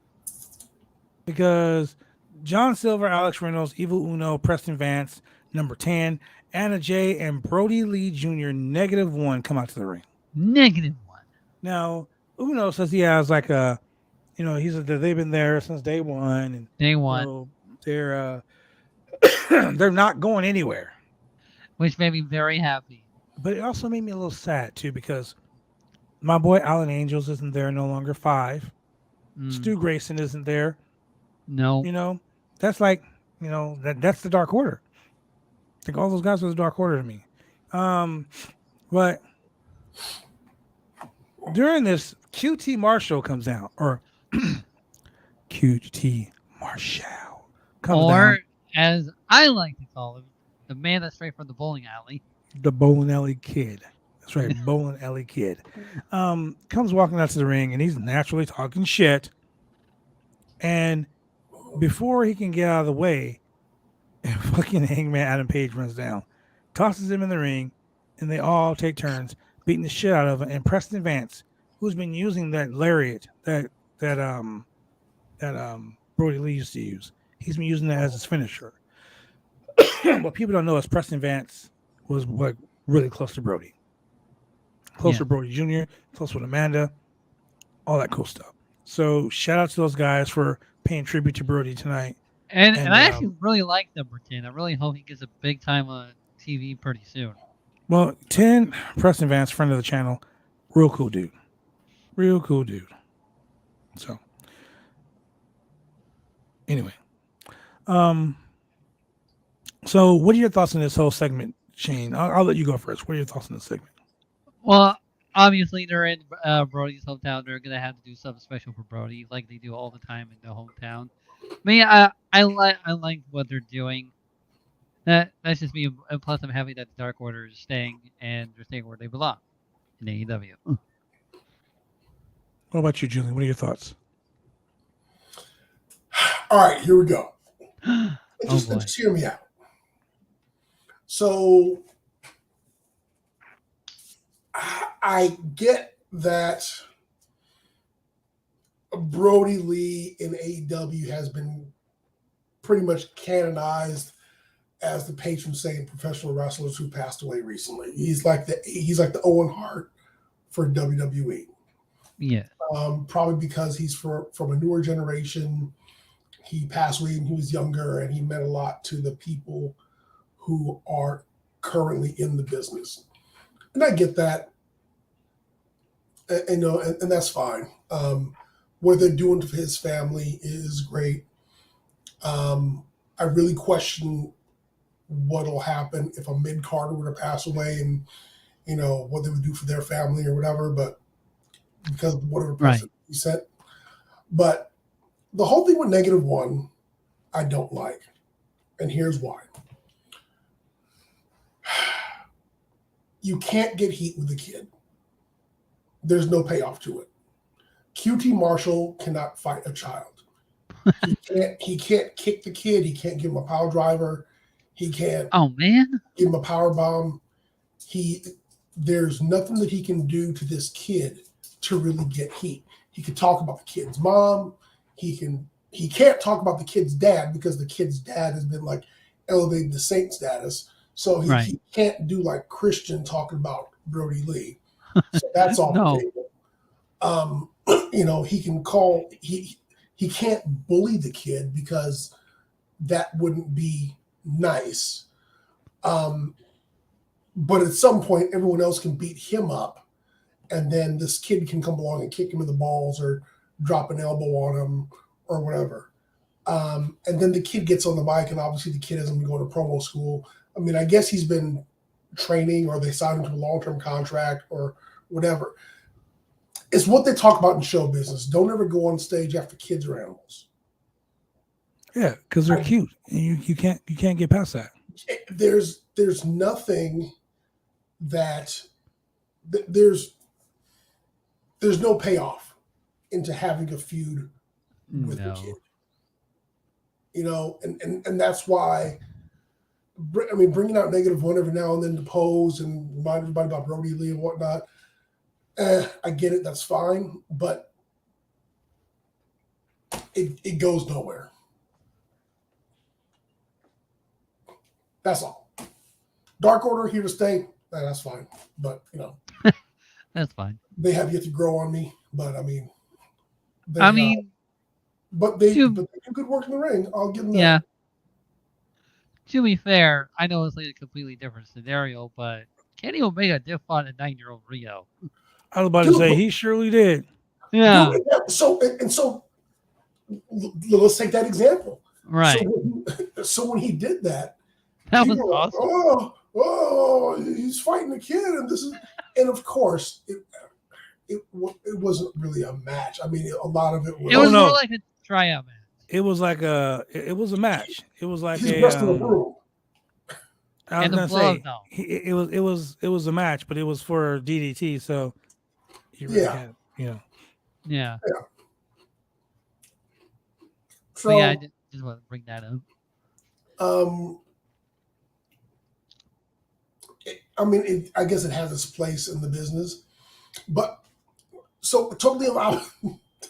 Because John Silver, Alex Reynolds, Evil Uno, Preston Vance, number 10, Anna Jay, and Brody Lee Jr., -1, come out to the ring. -1. Now, Uno says he has like a, they've been there since day one. And day one. So they're they're not going anywhere. Which made me very happy. But it also made me a little sad, too, because my boy Alan Angels isn't there, no longer 5. Stu Grayson isn't there. No. That's like, that's the Dark Order. I think all those guys were the Dark Order to me. But during this, QT Marshall comes out, or QT Marshall comes or, down. As I like to call him, the man that's straight from the bowling alley. The bowling alley kid. That's right, bowling alley kid. Comes walking out to the ring, and he's naturally talking shit. And before he can get out of the way, fucking Hangman Adam Page runs down, tosses him in the ring, and they all take turns beating the shit out of him. And Preston Vance, who's been using that lariat that Brody Lee used to use, he's been using that as his finisher. What people don't know is Preston Vance was really close to Brody. Close with Brody Jr., close with Amanda, all that cool stuff. So shout out to those guys for paying tribute to Brody tonight. And I actually really like number 10. I really hope he gets a big time on TV pretty soon. Well, 10, Preston Vance, friend of the channel, real cool dude. So anyway, so what are your thoughts on this whole segment, Shane? I'll let you go first. What are your thoughts on this segment? Well, obviously they're in Brody's hometown. They're gonna have to do something special for Brody, like they do all the time in the hometown. I like what they're doing. That's just me. And plus, I'm happy that the Dark Order is staying and they're staying where they belong in AEW. What about you, Julian? What are your thoughts? All right, here we go. Just hear me out. So I get that Brody Lee in AEW has been pretty much canonized as the patron saint of professional wrestlers who passed away recently. He's like the Owen Hart for WWE. Yeah. Probably because he's from a newer generation. He passed away when he was younger, and he meant a lot to the people who are currently in the business. And I get that. And that's fine. What they're doing to his family is great. I really question what'll happen if a mid-carder were to pass away, and what they would do for their family or whatever, but because of whatever precedent he set. But the whole thing with -1, I don't like. And here's why. You can't get heat with a kid. There's no payoff to it. QT Marshall cannot fight a child. He can't kick the kid. He can't give him a power driver. He can't give him a power bomb. There's nothing that he can do to this kid to really get heat. He could talk about the kid's mom. he can't talk about the kid's dad because the kid's dad has been like elevated to saint status. So he can't do like Christian talking about Brody Lee. So that's off the table. He can call he can't bully the kid because that wouldn't be nice. But at some point, everyone else can beat him up, and then this kid can come along and kick him in the balls or drop an elbow on him or whatever. And then the kid gets on the mic, and obviously the kid hasn't been going to promo school. I mean, I guess he's been training, or they signed him to a long-term contract or whatever. It's what they talk about in show business. Don't ever go on stage after kids or animals. Yeah, because they're cute, and you can't get past that. There's nothing that there's no payoff into having a feud with the kid. And that's why. I mean, bringing out -1 every now and then to pose and remind everybody about Brody Lee and whatnot. I get it. That's fine, but it goes nowhere. That's all. Dark Order here to stay. That's fine, but that's fine. They have yet to grow on me, but I mean, but they do good work in the ring. I'll give them that. Yeah. To be fair, I know it's like a completely different scenario, but Kenny Omega did fight a 9-year-old Rio. I was about to say he surely did. Yeah. So let's take that example. Right. So when he did that was awesome. Oh, he's fighting a kid, and of course it wasn't really a match. I mean, a lot of it was. It was more like a tryout match. It was like it was a match. It was like I was gonna say it was a match, but it was for DDT. So Yeah. So I just want to bring that up. I guess it has its place in the business, but so totally on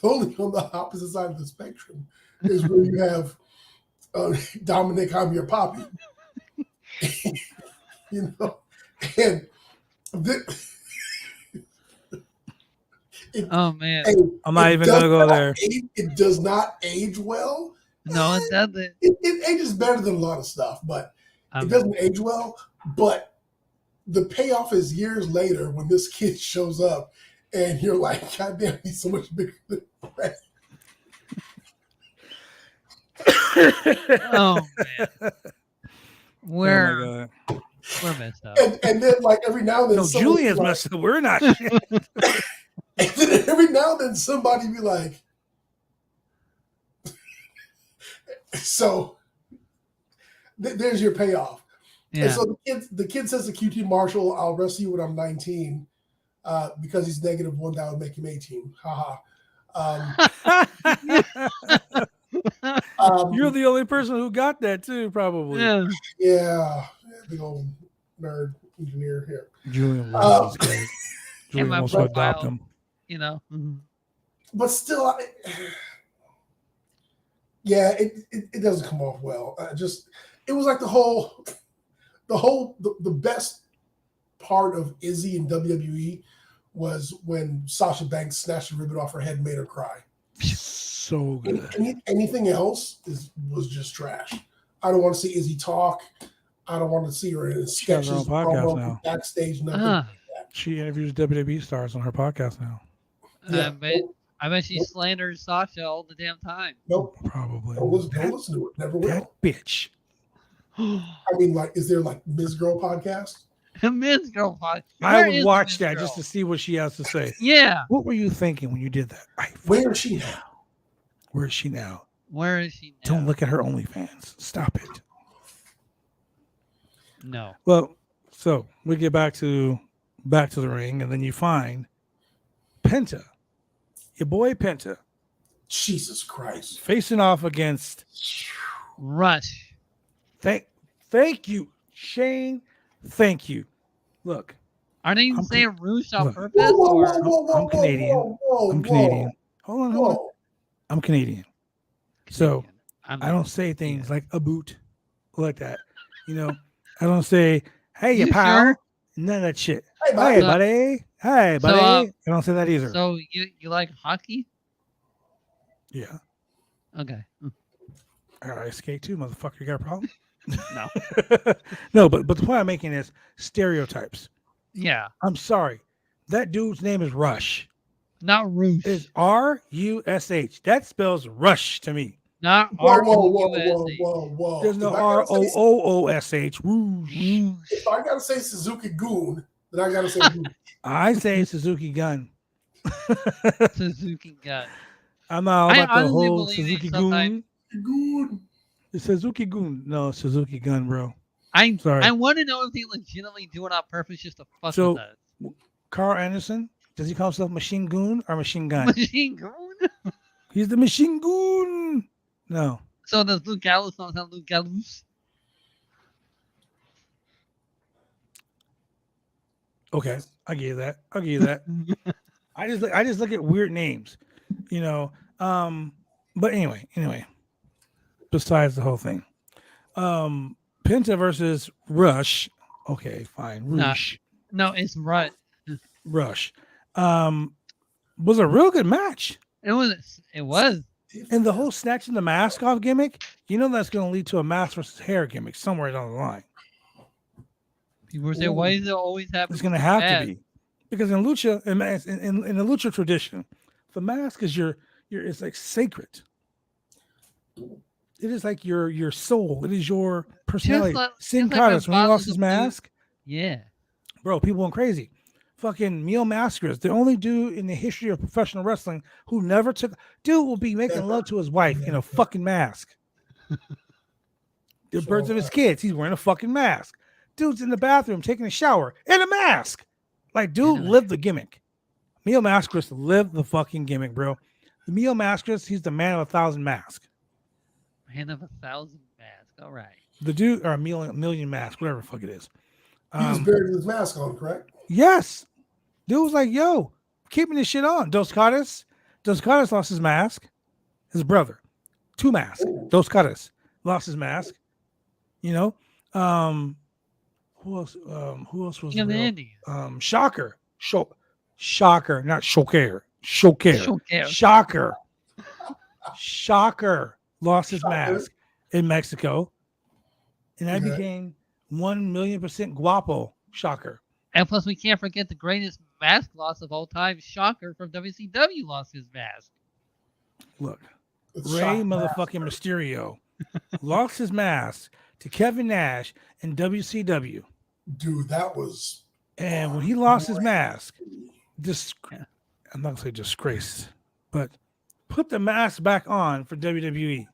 the opposite side of the spectrum is where you have Dominic, I'm your poppy, and oh man, I'm not even gonna go there. It does not age well. No, it doesn't. It ages better than a lot of stuff, but it doesn't age well. But the payoff is years later when this kid shows up, and you're like, God damn, he's so much bigger than Fred. Oh man, we're messed up. And then like every now and then, Julian's messed up. We're not. Shit. And then every now and then, somebody be like, so there's your payoff. Yeah. And so the kid says to QT Marshall, I'll wrestle you when I'm 19 because he's -1, that would make him 18. Haha. You're the only person who got that too, probably. Yeah. Big old nerd engineer here. Julian loves this guy. Julian wants to adopt him. But still, it doesn't come off well. It was like the best part of Izzy in WWE was when Sasha Banks snatched a ribbon off her head and made her cry. So good. Anything else was just trash. I don't want to see Izzy talk. I don't want to see her in sketches. She has her own podcast now. Backstage, nothing like that. She interviews WWE stars on her podcast now. Yeah. I bet she slanders Sasha all the damn time. Nope. Probably. Don't listen to it. Never will. That bitch. I mean, like, is there like Ms. Girl podcast? Ms. Girl podcast. I would watch that just to see what she has to say. Yeah. What were you thinking when you did that? Where is she now? Where is she now? Where is she now? Don't look at her OnlyFans. Stop it. No. Well, so we get back to the ring, and then you find Penta, your boy Penta. Jesus Christ. Facing off against Rush. Thank you, Shane. Thank you. Look. Are they even saying Rush on purpose? I'm Canadian. I'm Canadian. Hold on. I'm Canadian. So I don't say things like a boot like that. You know, I don't say, hey, you pal. Sure? None of that shit. Hey, buddy. Hey, buddy. I don't say that either. So you like hockey? Yeah. Okay. I skate too, motherfucker. You got a problem? No. No, but the point I'm making is stereotypes. Yeah. I'm sorry. That dude's name is Rush. Not Rush. It's R-U-S-H. That spells Rush to me. Not whoa. There's no R-O-O-O-S-H. Rouge. If I gotta say Suzuki Goon, then I gotta say Rouge. I say Suzuki Gun. Suzuki Gun. I'm not about the whole Suzuki Goon. It's Suzuki Goon. No, Suzuki Gun, bro. I'm sorry. I want to know if they legitimately do it on purpose just to fuck with us. Carl Anderson, does he call himself Machine Goon or Machine Gun? Machine Goon? He's the Machine Goon. No. So does Luke Gallows not sound Luke Gallows? Okay, I give you that. I just look at weird names, you know. But anyway. Besides the whole thing, Penta versus Rush. Okay, fine. Rush. No, it's Rush. Rush. Was a real good match. It was. And the whole snatching the mask off gimmick, you know that's going to lead to a mask versus hair gimmick somewhere down the line. People say, why does it always happen? It's going to have to be. Because in lucha, in the lucha tradition, the mask is it's like sacred. It is like your soul. It is your personality. Sin Cara, when he lost his mask. Yeah. Bro, people went crazy. Fucking Mil Mascaras, the only dude in the history of professional wrestling who never took... Dude will be making love to his wife in a fucking mask. The birds of his kids, he's wearing a fucking mask. Dude's in the bathroom taking a shower in a mask. Like, dude lived the gimmick. Mil Mascaras lived the fucking gimmick, bro. The Mil Mascaras, he's the man of 1,000 masks. Man of 1,000 masks. All right. The dude, or a million masks, whatever the fuck it is. He was buried with his mask on, correct? Yes. Dude was like, yo, keeping this shit on. Dos Caras lost his mask. His brother. 2 masks. Ooh. Dos Caras lost his mask. You know? Who else was real? Shocker. Shocker, not Shocker. Shocker. Shocker lost his mask in Mexico. And that became 1,000,000% guapo. Shocker. And plus, we can't forget the greatest mask loss of all time. Shocker from WCW lost his mask. Look, Rey motherfucking Mysterio lost his mask to Kevin Nash in WCW. Dude, that was... And when he lost his mask, I'm not going to say disgraced, but put the mask back on for WWE.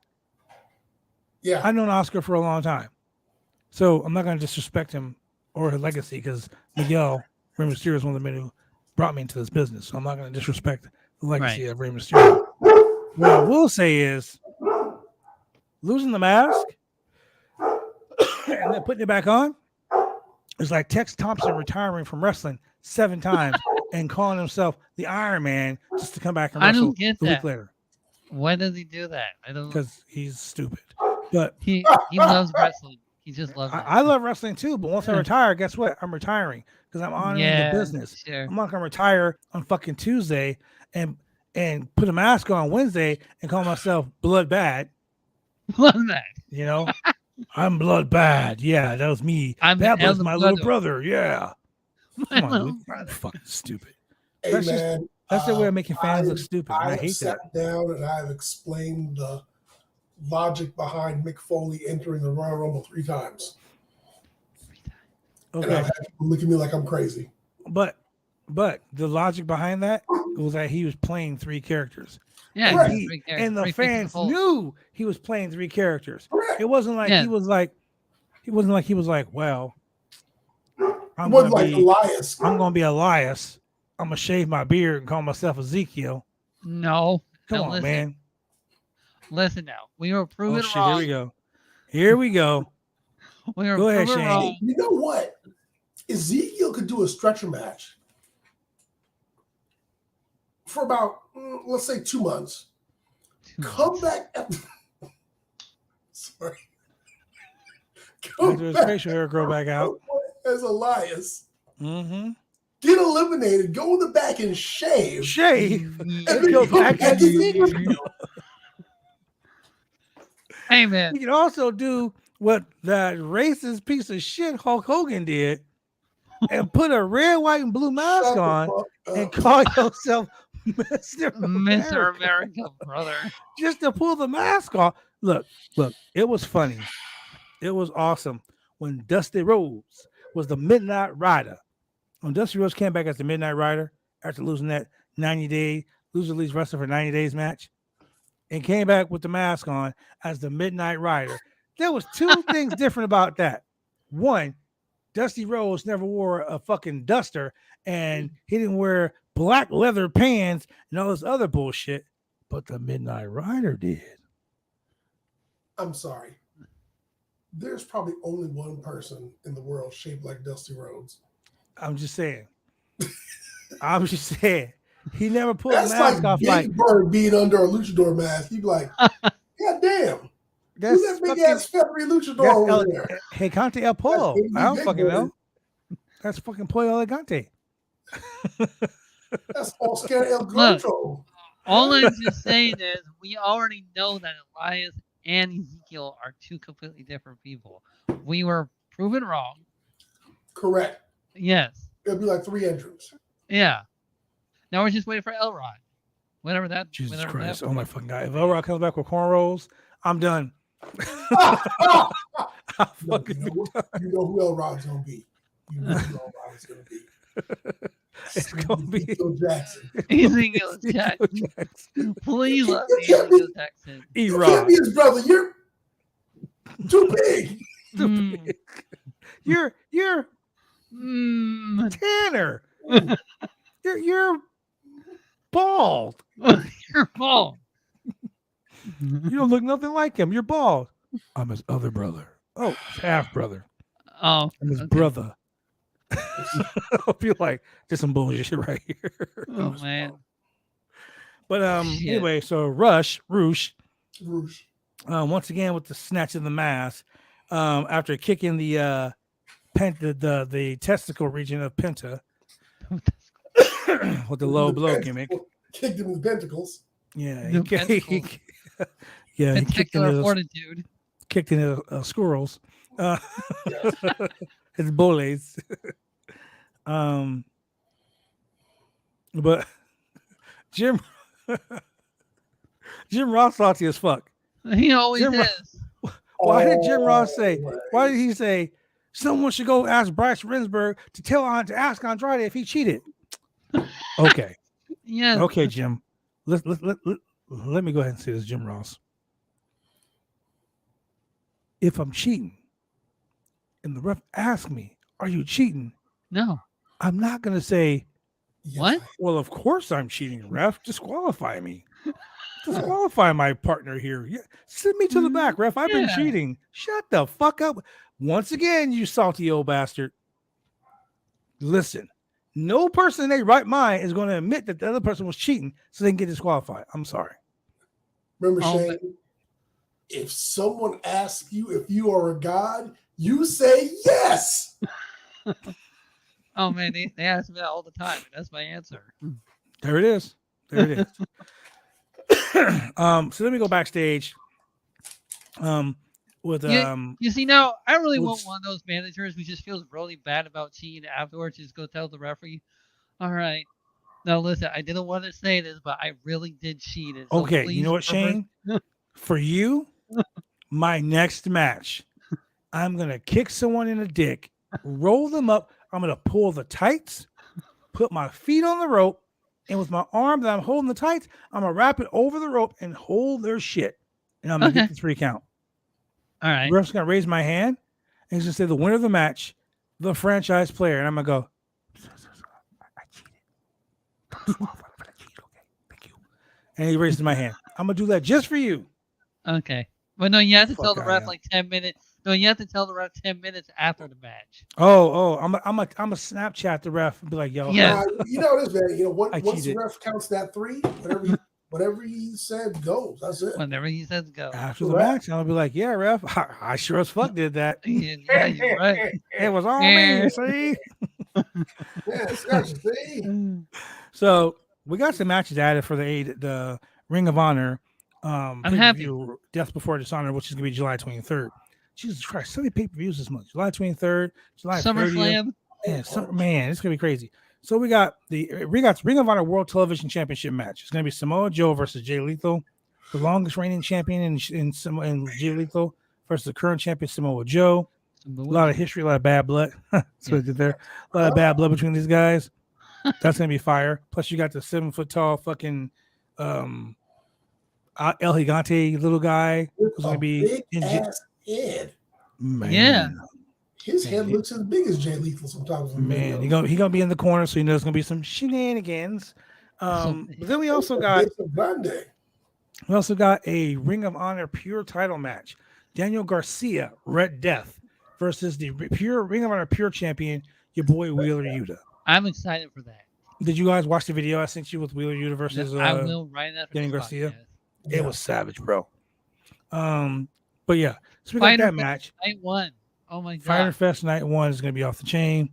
Yeah. I've known Oscar for a long time. So I'm not going to disrespect him or his legacy because Miguel, Rey Mysterio, is one of the men who brought me into this business. So I'm not going to disrespect the legacy of Rey Mysterio. What I will say is losing the mask and then putting it back on is like Tex Thompson retiring from wrestling 7 times and calling himself the Iron Man just to come back and wrestle a week later. Why does he do that? I don't. Because he's stupid. But he loves wrestling. He just loves it. I love wrestling too, but once I retire, guess what? I'm retiring because I'm honoring the business. Sure. I'm not gonna retire on fucking Tuesday and put a mask on Wednesday and call myself Blood Bad. Blood Bad. You know, I'm Blood Bad. Yeah, that was me. That was my little brother. Yeah. Come on, dude. You're fucking stupid. Hey, that's the way of making fans look stupid. I hate that. I've sat down and I've explained the logic behind Mick Foley entering the Royal Rumble 3 times. Okay. And I've had people look at me like I'm crazy. But the logic behind that was that he was playing 3 characters. Yeah, right. And the fans knew he was playing 3 characters. Correct. It wasn't like he was like, well, I'm gonna be Elias. I'm gonna be Elias. I'm gonna shave my beard and call myself Ezekiel. No. Come on, man. Listen now. We were proven wrong. Here we go. We were go ahead, Shane. Wrong. You know what? Ezekiel could do a stretcher match for about, let's say, 2 months. Come back sorry. After his facial hair grow back out. As Elias. Mm-hmm. Get eliminated, go in the back and shave. And then go back as Ezekiel. Hey, man. You can also do what that racist piece of shit Hulk Hogan did and put a red, white, and blue mask on and call yourself Mr. America, brother. Just to pull the mask off. Look, it was funny. It was awesome when Dusty Rhodes was the Midnight Rider. When Dusty Rhodes came back as the Midnight Rider after losing that 90-day, loser leads wrestler for 90 days match, and came back with the mask on as the Midnight Rider. There was two things different about that. One, Dusty Rhodes never wore a fucking duster, and he didn't wear black leather pants and all this other bullshit, but the Midnight Rider did. I'm sorry. There's probably only one person in the world shaped like Dusty Rhodes. I'm just saying. He never pulled the mask off. Big Bird being under a luchador mask. He'd be like, God damn. Who's that big ass feathery luchador over there? Gigante El Polo. I don't fucking know. That's fucking Pollo Gigante. That's Oscar El Groucho. All I'm just saying is we already know that Elias and Ezekiel are two completely different people. We were proven wrong. Correct. Yes. It'll be like 3 entrants. Yeah. Now we're just waiting for Elrod. Whatever that. Jesus Christ. Oh my fucking God. If Elrod comes back with cornrows, I'm done. You know who Elrod's going to be. You know who Elrod's going to be. It's going to be Ezekiel Jackson. Ezekiel Jackson. Please let me Ezekiel Jackson. You can't be his brother. You're too big. Too big. You're Tanner. You're bald. You're bald. You don't look nothing like him. You're bald. I'm his other brother. Oh, half brother. Oh, I'm his brother. I'll be like, there's some bullshit right here. Oh man. But anyway, so Roosh, once again with the snatch of the mask, after kicking the Penta, the testicle region of Penta with the low blow gimmick. Kicked him in the pentacles. Yeah, he kicked in his squirrels. His bullies. But Jim Ross salty as fuck. He always is. Why did Jim Ross say? Why did he say someone should go ask Bryce Remsburg to ask Andrade if he cheated? Okay. Yeah. Okay, Jim. Let me go ahead and say this, Jim Ross. If I'm cheating, and the ref asks me, "Are you cheating?" No. I'm not gonna say, "What?" Well, of course I'm cheating, ref. Disqualify me. Disqualify my partner here. Yeah, send me to the back, ref. I've been cheating. Shut the fuck up. Once again, you salty old bastard. Listen, no person in their right mind is going to admit that the other person was cheating so they can get disqualified. I'm sorry. Remember, Shane, if someone asks you if you are a god, you say yes. Oh, man, they ask me that all the time. That's my answer. There it is. So let me go backstage. You see, now I really want one of those managers who just feels really bad about cheating afterwards. Just go tell the referee, "All right, now listen, I didn't want to say this, but I really did cheat." So okay, you know what, Shane? For you, my next match, I'm gonna kick someone in the dick, roll them up. I'm gonna pull the tights, put my feet on the rope, and with my arm that I'm holding the tights, I'm gonna wrap it over the rope and hold their shit, and I'm gonna get the 3 count. All right. The ref's gonna raise my hand and he's gonna say the winner of the match, the franchise player, and I'm gonna go, I cheated. Okay, thank you. And he raises my hand. I'm gonna do that just for you. Okay. But no, you have to tell the ref like 10 minutes. No, you have to tell the ref 10 minutes after the match. I'm a Snapchat the ref and be like, yo, yeah. You know this, man. You know, once the ref counts that 3, whatever he said goes. That's it. Whenever he says go. After the match, I'll be like, yeah, ref, I sure as fuck did that. Yeah, you're right. It was all me, see? See? So we got some matches added for the Ring of Honor. I'm happy. Death Before Dishonor, which is going to be July 23rd. Jesus Christ, so many pay-per-views this month. July 23rd, July 30th. Man, it's going to be crazy. So we got Ring of Honor World Television Championship match. It's going to be Samoa Joe versus Jay Lethal, the longest reigning champion in Jay Lethal versus the current champion Samoa Joe. A lot of history, a lot of bad blood. That's what I did there. A lot of bad blood between these guys. That's going to be fire. Plus, you got the 7-foot tall fucking El Gigante little guy who's going to be big ass head. Man. Yeah. His head looks as big as Jay Lethal sometimes. Man, he gonna be in the corner, so you know there's gonna be some shenanigans. But then we also got a Ring of Honor Pure title match. Daniel Garcia, Red Death, versus the Ring of Honor Pure champion, your boy Wheeler Yuta. I'm excited for that. Did you guys watch the video I sent you with Wheeler Yuta versus I will right after Daniel Garcia? Yeah. It was savage, bro. But yeah, so we got that match. Night 1. Oh my god. Fighter Fest Night 1 is gonna be off the chain.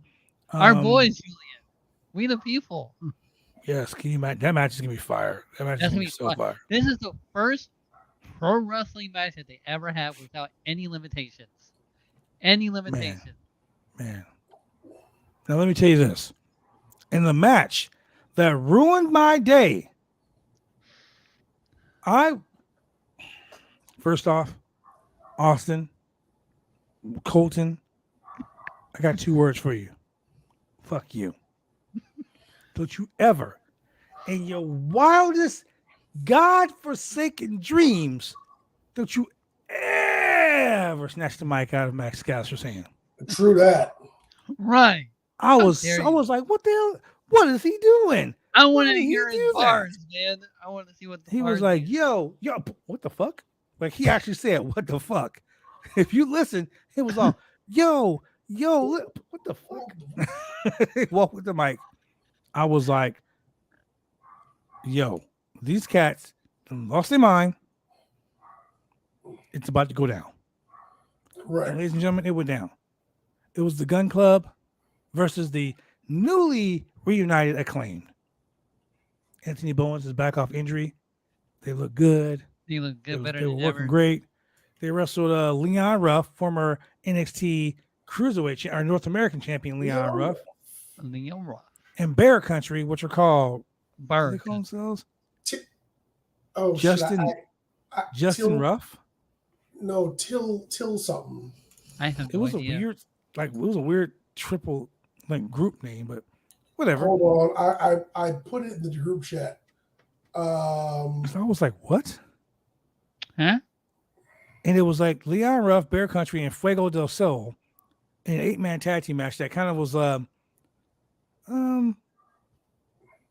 Our boys, Julian. We the people. Yes, can you imagine? That match is gonna be fire. That match is gonna be so fire. This is the first pro wrestling match that they ever have without any limitations. Man. Now let me tell you this. In the match that ruined my day, first off, Austin, Colton, I got 2 words for you. Fuck you. Don't you ever, in your wildest, God-forsaken dreams, don't you ever snatch the mic out of Max Caster's hand. True that. Right. I was like, what the hell? What is he doing? I want to hear his bars, man. I want to see what he was like. Yo, what the fuck? Like he actually said, what the fuck? If you listen, it was all, yo, what the fuck? He walked with the mic. I was like, yo, these cats lost their mind. It's about to go down. Right. And ladies and gentlemen, it went down. It was the Gun Club versus the newly reunited Acclaimed. Anthony Bowens is back off injury. They look good. They look good, They were working great. They wrestled Leon Ruff, former NXT Cruiserweight or North American champion Leon Ruff. And Bear Country, which are called Bear. They call themselves? Justin Ruff? No, Till something. I have it was idea. It was a weird triple group name, but whatever. Hold on, I put it in the group chat. So I was like, what? Huh? And it was like Leon Ruff, Bear Country, and Fuego del Sol in an 8-man tag team match that kind of was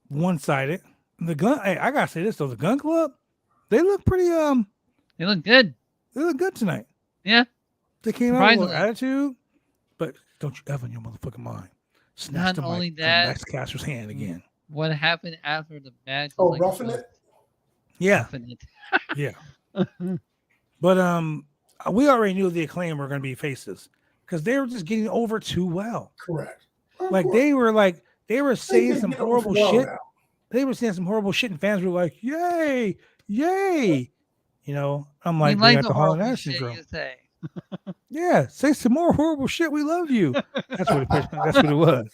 one-sided. The Gun, hey, I gotta say this though, the Gun Club, they look pretty they look good. They look good tonight. Yeah. They came out with attitude, but don't you ever in your motherfucking mind snatch the mic out of Max Caster's hand again. What happened after the match? Oh, roughing it? Yeah. Roughing it. Yeah. But we already knew the Acclaim were going to be faces because they were just getting over too well. Correct. They were saying some horrible shit. Now. They were saying some horrible shit, and fans were like, "Yay, yay!" You know, I'm like, they got the horrible shit syndrome. You say. Yeah, say some more horrible shit. We love you. That's what it was.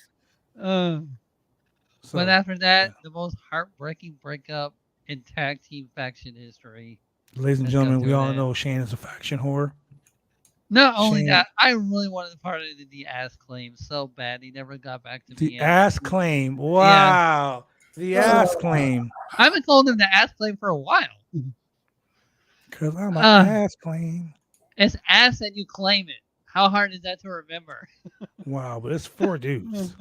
But after that, the most heartbreaking breakup in tag team faction history. Ladies and gentlemen, we all know Shane is a faction whore. Not only that, I really wanted to part of the ass claim so bad. He never got back to me. The ass claim. Wow. Yeah. The ass claim. I haven't called him the ass claim for a while. Because I'm an ass claim. It's ass and you claim it. How hard is that to remember? Wow, but it's 4 dudes.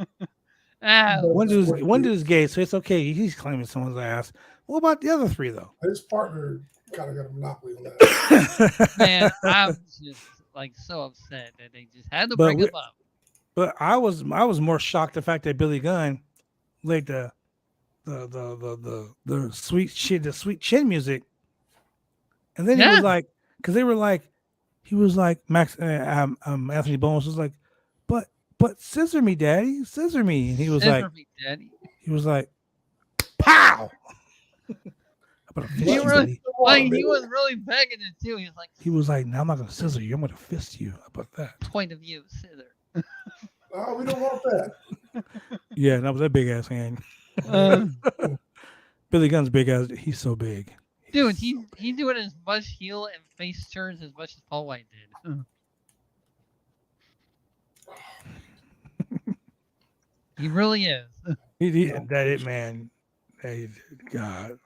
One dude is gay, so it's okay. He's claiming someone's ass. What about the other 3, though? His partner kind of got a monopoly on that. Man, I'm just so upset that they just had to break him up. But I was more shocked the fact that Billy Gunn laid the the sweet chin music, and then he was like, because they were like, he was like Anthony Bones was like, but scissor me, daddy, scissor me, and he was scissor me, daddy. He was like, pow. He was really begging it too. He was like, "Now I'm not gonna scissor you. I'm gonna fist you." How about that? Point of view, scissor. Oh, we don't want that. Yeah, that was that big ass hand. Billy Gunn's big ass. He's so big. Dude, he's doing as much heel and face turns as much as Paul White did. He really is. That it, man. Hey, God.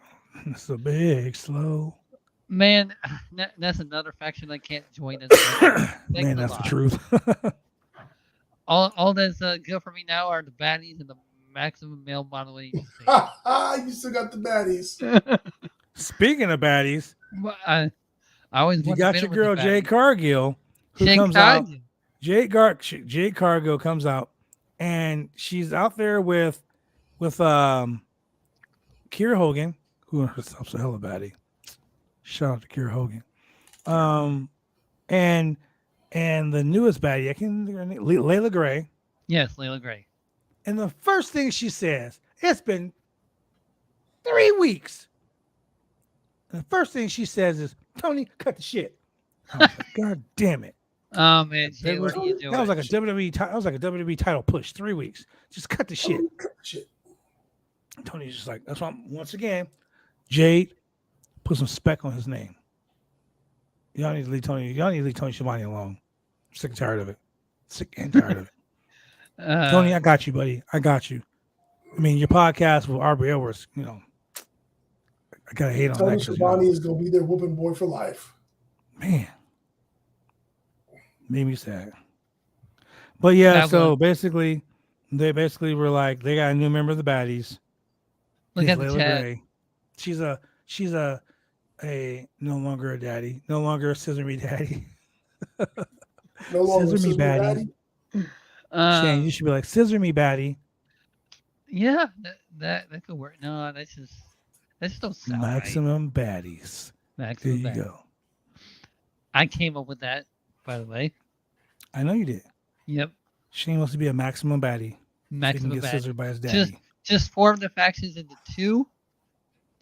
So big, slow. Man, that's another faction I can't join. Man, that's the truth. all that's good for me now are the baddies and the maximum male modeling. You still got the baddies. Speaking of baddies, I always you got your girl Jade Cargill, who comes out. Jade Cargill comes out, and she's out there with Kiera Hogan, who herself's a hella baddie. Shout out to Kiera Hogan. And the newest baddie, I can't think of her name, Layla Gray. Yes, Layla Gray. And the first thing she says, it's been 3 weeks. And the first thing she says is, Tony, cut the shit. I was like, God damn it. Oh man, Jay, what are you doing? That was like a WWE title push. 3 weeks. Just cut the shit. Tony's just like, that's why once again, Jade, put some spec on his name. Y'all need to leave Tony Schiavone alone. I'm sick and tired of it. Sick and tired of it. Tony, I got you, buddy. I got you. I mean, your podcast with RBO was, I gotta hate on Tony that. Tony Schiavone is gonna be their whooping boy for life. Man. Made me sad. But yeah, so basically, they were like, they got a new member of the baddies. Look at the chat. Gray. She's a no longer a daddy, no longer a scissor me daddy. No longer scissor me baddie. Shane, you should be like scissor me baddie. Yeah, that could work. No, that's just don't sound maximum right. Baddies. Maximum. There you go. I came up with that, by the way. I know you did. Yep. Shane wants to be a maximum baddie. Maximum so he can get baddie. scissored by his daddy. Just form the factions into two.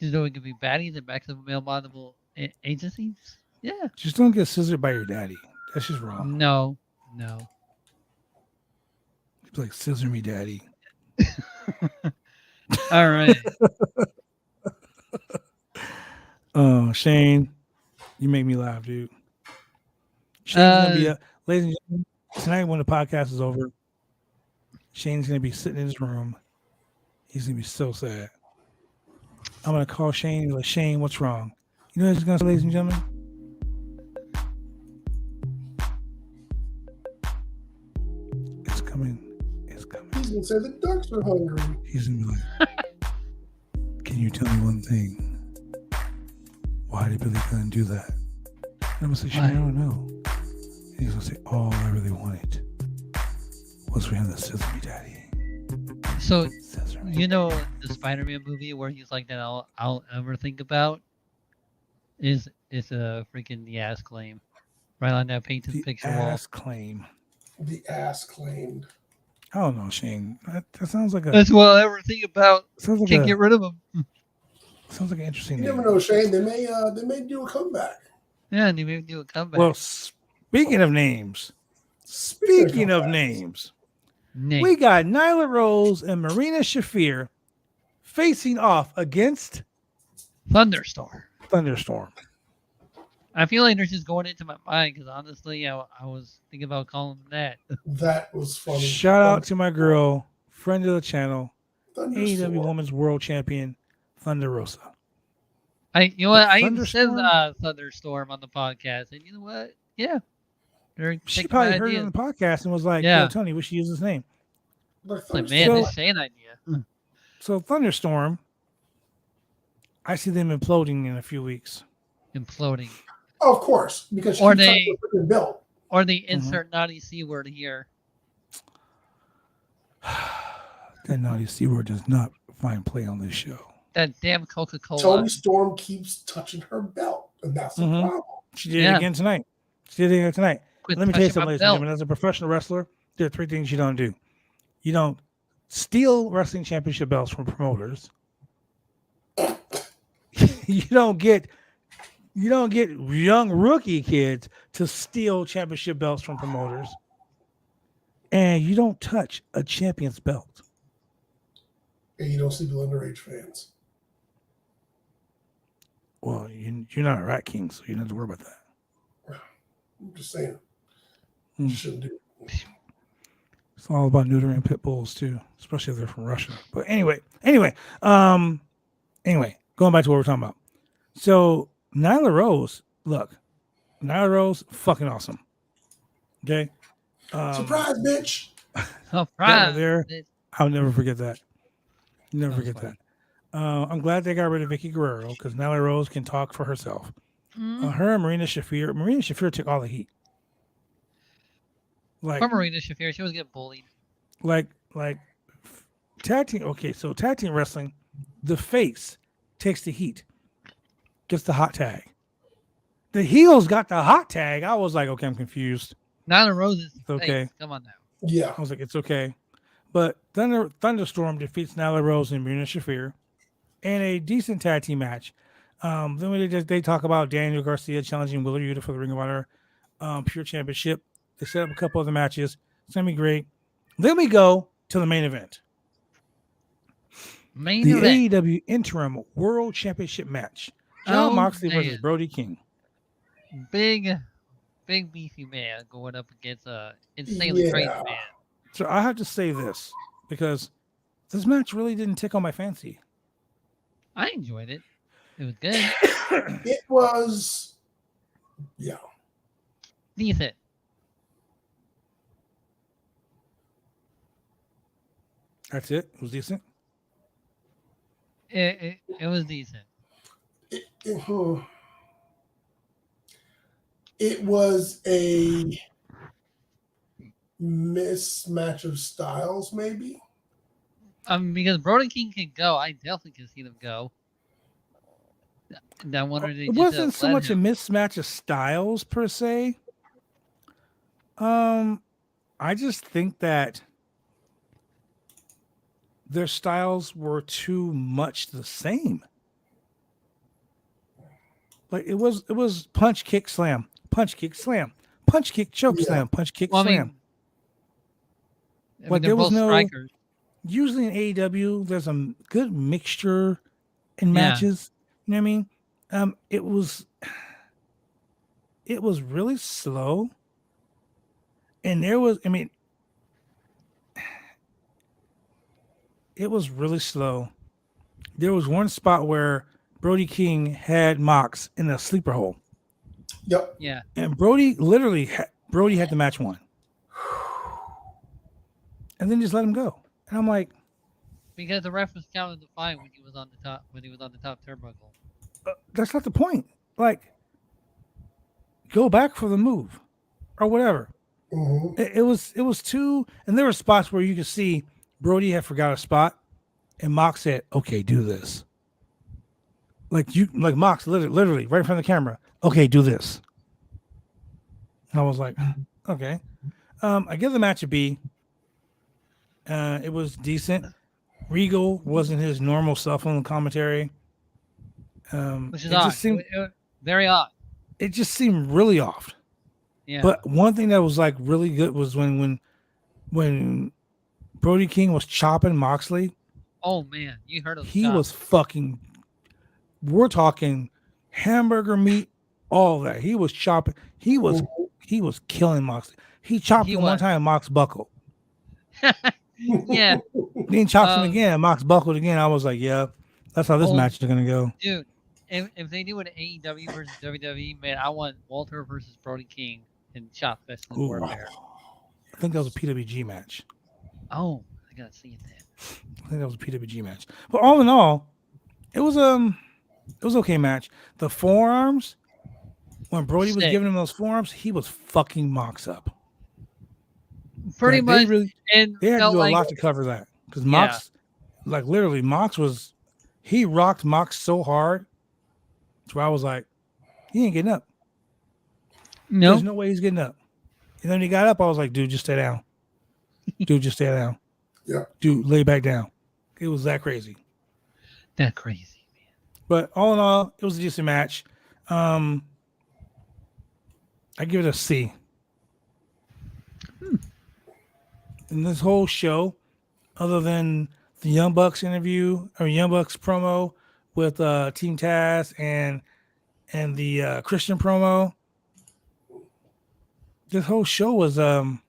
So it could be baddies and maximum male modelable agencies. Yeah. Just don't get scissored by your daddy. That's just wrong. No. It's like scissor me, daddy. All right. Oh, Shane, you make me laugh, dude. Shane's gonna be ladies and gentlemen, tonight when the podcast is over, Shane's gonna be sitting in his room. He's gonna be so sad. I'm gonna call Shane and be like, Shane, what's wrong? You know what he's gonna say, ladies and gentlemen? It's coming. He's gonna say the ducks are hungry. He's gonna be like, can you tell me one thing? Why did Billy Gunn do that? And I'm gonna say, Shane, I don't know. And he's gonna say, all I really wanted was for him to scissor me, daddy. So, you know the Spider-Man movie where he's like that I'll ever think about is a freaking the ass claim. Right on that painted picture wall. The ass claimed. I don't know, Shane. That sounds like a... That's what I'll ever think about. Like can't get rid of him. Sounds like an interesting You name. never know, Shane. They may do a comeback. Yeah, they may do a comeback. Well, speaking of names, we got Nyla Rose and Marina Shafir facing off against Thunderstorm. I feel like they're just going into my mind because honestly, I was thinking about calling them that. That was funny. Shout out to my girl, friend of the channel, AEW Women's World Champion, Thunder Rosa. I even said Thunderstorm on the podcast, and you know what? Yeah. She probably heard it on the podcast and was like, yeah, Tony, we should use his name. Like, man, this Shane idea. So Thunderstorm, I see them imploding in a few weeks. Imploding. Oh, of course, because they insert naughty C word here. That naughty C word does not fine play on this show. That damn Coca-Cola. Toni Storm keeps touching her belt, and that's the problem. She did it again tonight. Let me tell you something, ladies and gentlemen. As a professional wrestler, there are 3 things you don't do. You don't steal wrestling championship belts from promoters. You don't get young rookie kids to steal championship belts from promoters. And you don't touch a champion's belt. And you don't sleep with underage fans. Well, you're not a Rat King, so you don't have to worry about that. I'm just saying. You shouldn't do it. It's all about neutering pit bulls too, especially if they're from Russia. But anyway, going back to what we're talking about. So Nyla Rose, fucking awesome. Okay. Surprise, bitch. Surprise. There, I'll never forget that. Never forget that. I'm glad they got rid of Vicky Guerrero because Nyla Rose can talk for herself. Her and Marina Shafir took all the heat. Like Marina Shafir, she was getting bullied. Like tag team. Okay, so tag team wrestling, the face takes the heat, gets the hot tag. The heels got the hot tag. I was like, okay, I'm confused. Nyla Rose is okay. Come on now. Yeah, I was like, it's okay. But Thunderstorm defeats Nyla Rose and Marina Shafir in a decent tag team match. Then they talk about Daniel Garcia challenging Willer Yuta for the Ring of Honor Pure Championship. They set up a couple other matches. It's going to be great. Then we go to the main event. The AEW Interim World Championship match. Jon Moxley versus Brody King. Big beefy man going up against a insanely crazy man. So I have to say this because this match really didn't tickle my fancy. I enjoyed it. It was good. It was, decent. That's it. It was decent. It was decent. It was a mismatch of styles, maybe. Because Brody King can go, I definitely can see them go. It wasn't so much a mismatch of styles per se. I just think that their styles were too much the same. Like it was punch, kick, slam, punch, kick, slam, punch, kick, choke, slam, punch, kick, slam. Like there was no strikers. Usually in AEW, there's a good mixture in matches. You know what I mean? It was really slow, and it was really slow. There was one spot where Brody King had Mox in a sleeper hole. Yep. Yeah. And Brody had the match won. And then just let him go. And I'm like, because the ref was counting the fine when he was on the top turnbuckle. That's not the point. Like, go back for the move or whatever. Mm-hmm. It was too, and there were spots where you could see Brody had forgot a spot, and Mox said, "Okay, do this." Like Mox literally right in front of the camera. Okay, do this. And I was like, okay. I give the match a B. It was decent. Regal wasn't his normal self on the commentary. Which is odd. Very odd. It just seemed really off. Yeah. But one thing that was like really good was when Brody King was chopping Moxley. Oh man, you heard of he was fucking. We're talking hamburger meat, all that. He was chopping. He was killing Moxley. He chopped him one time. Mox buckled. Yeah. Then chopped him again. Mox buckled again. I was like, yeah, that's how this match is gonna go. Dude, if they do an AEW versus WWE, man, I want Walter versus Brody King in Chop Fest in Warfare. I think that was a PWG match. Oh, I gotta see it then. I think that was a PWG match. But all in all, it was okay match. The forearms, when Brody was giving him those forearms, he was fucking Mox up. Pretty much. They had to do a lot to cover that because Mox like literally, he rocked Mox so hard, so I was like, he ain't getting up. No, There's no way he's getting up. And then he got up, I was like, dude, just stay down. Dude, just stay down. Yeah. Dude, lay back down. It was that crazy. That crazy, man. But all in all, it was a decent match. I give it a C. And this whole show, other than the Young Bucks interview or Young Bucks promo with Team Taz and the Christian promo, this whole show was a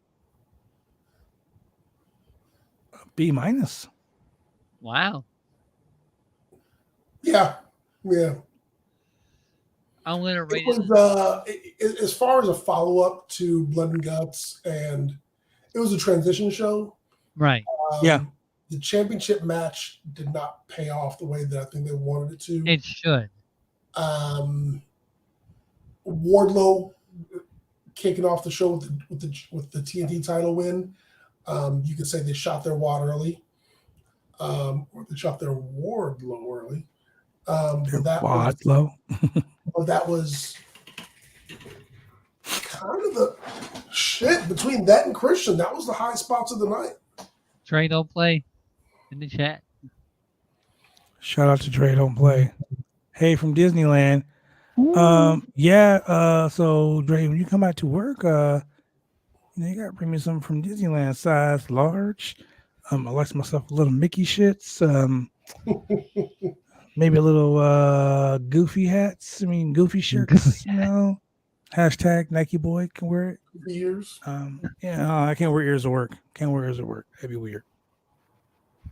B-. Wow. Yeah. I'm gonna rate it. Was, as far as a follow-up to Blood and Guts, and it was a transition show. Right. Yeah. The championship match did not pay off the way that I think they wanted it to. It should. Wardlow kicking off the show with the TNT title win. You could say they shot their wad early, or they shot their Wardlow early. That was kind of the shit between that and Christian. That was the high spots of the night. Trey don't play in the chat. Shout out to Trey Don't Play. Hey, from Disneyland. So Dre, when you come back to work, you gotta bring me something from Disneyland, size large. I like myself a little Mickey shits. Maybe a little goofy hats. Goofy shirts, Hashtag Nike boy can wear it. Ears. I can't wear ears at work. That'd be weird.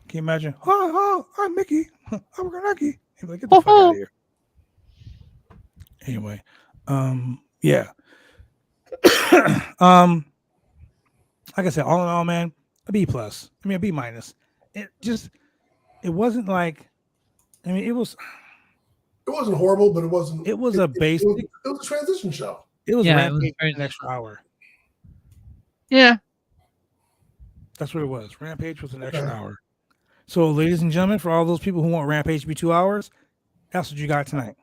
Can you imagine? Oh, I'm Mickey. I work at Nike. He'd be like, get the fuck out of here. Anyway, yeah. Like I said, all in all, man, a B+. A B-. It wasn't like, it was. It wasn't horrible, but it wasn't. It was a basic. It was a transition show. It was Rampage an extra hour. Yeah. That's what it was. Rampage was an extra hour. So, ladies and gentlemen, for all those people who want Rampage to be 2 hours, that's what you got tonight.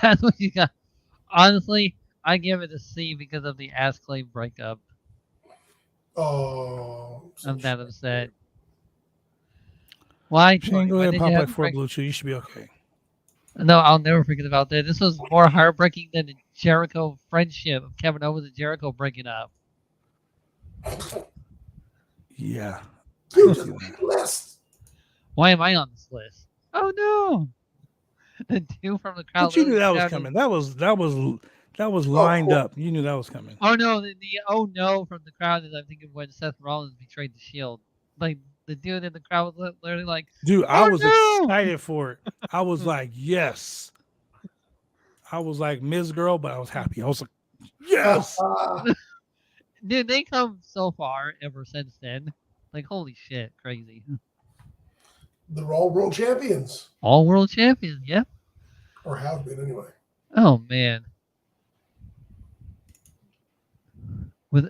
That's what you got. Honestly, I give it a C because of the Ass Clay breakup. Oh. I'm that upset. Why? Shane, go ahead and pop like 4 Blue Chew. You should be okay. No, I'll never forget about that. This was more heartbreaking than the Jericho friendship of Kevin Owens and Jericho breaking up. Yeah. Why am I on this list? Oh no! The two from the crowd. But you knew that was coming. That was lined up. You knew that was coming. Oh no! The oh no from the crowd is I'm thinking when Seth Rollins betrayed the Shield. Like the dude in the crowd was literally like, dude, I was excited for it. I was like, yes. I was like Ms. Girl, but I was happy. I was like, yes. Dude, they come so far ever since then. Like, holy shit, crazy. They're all world champions. All world champions, yeah. Or have been anyway. Oh man. Was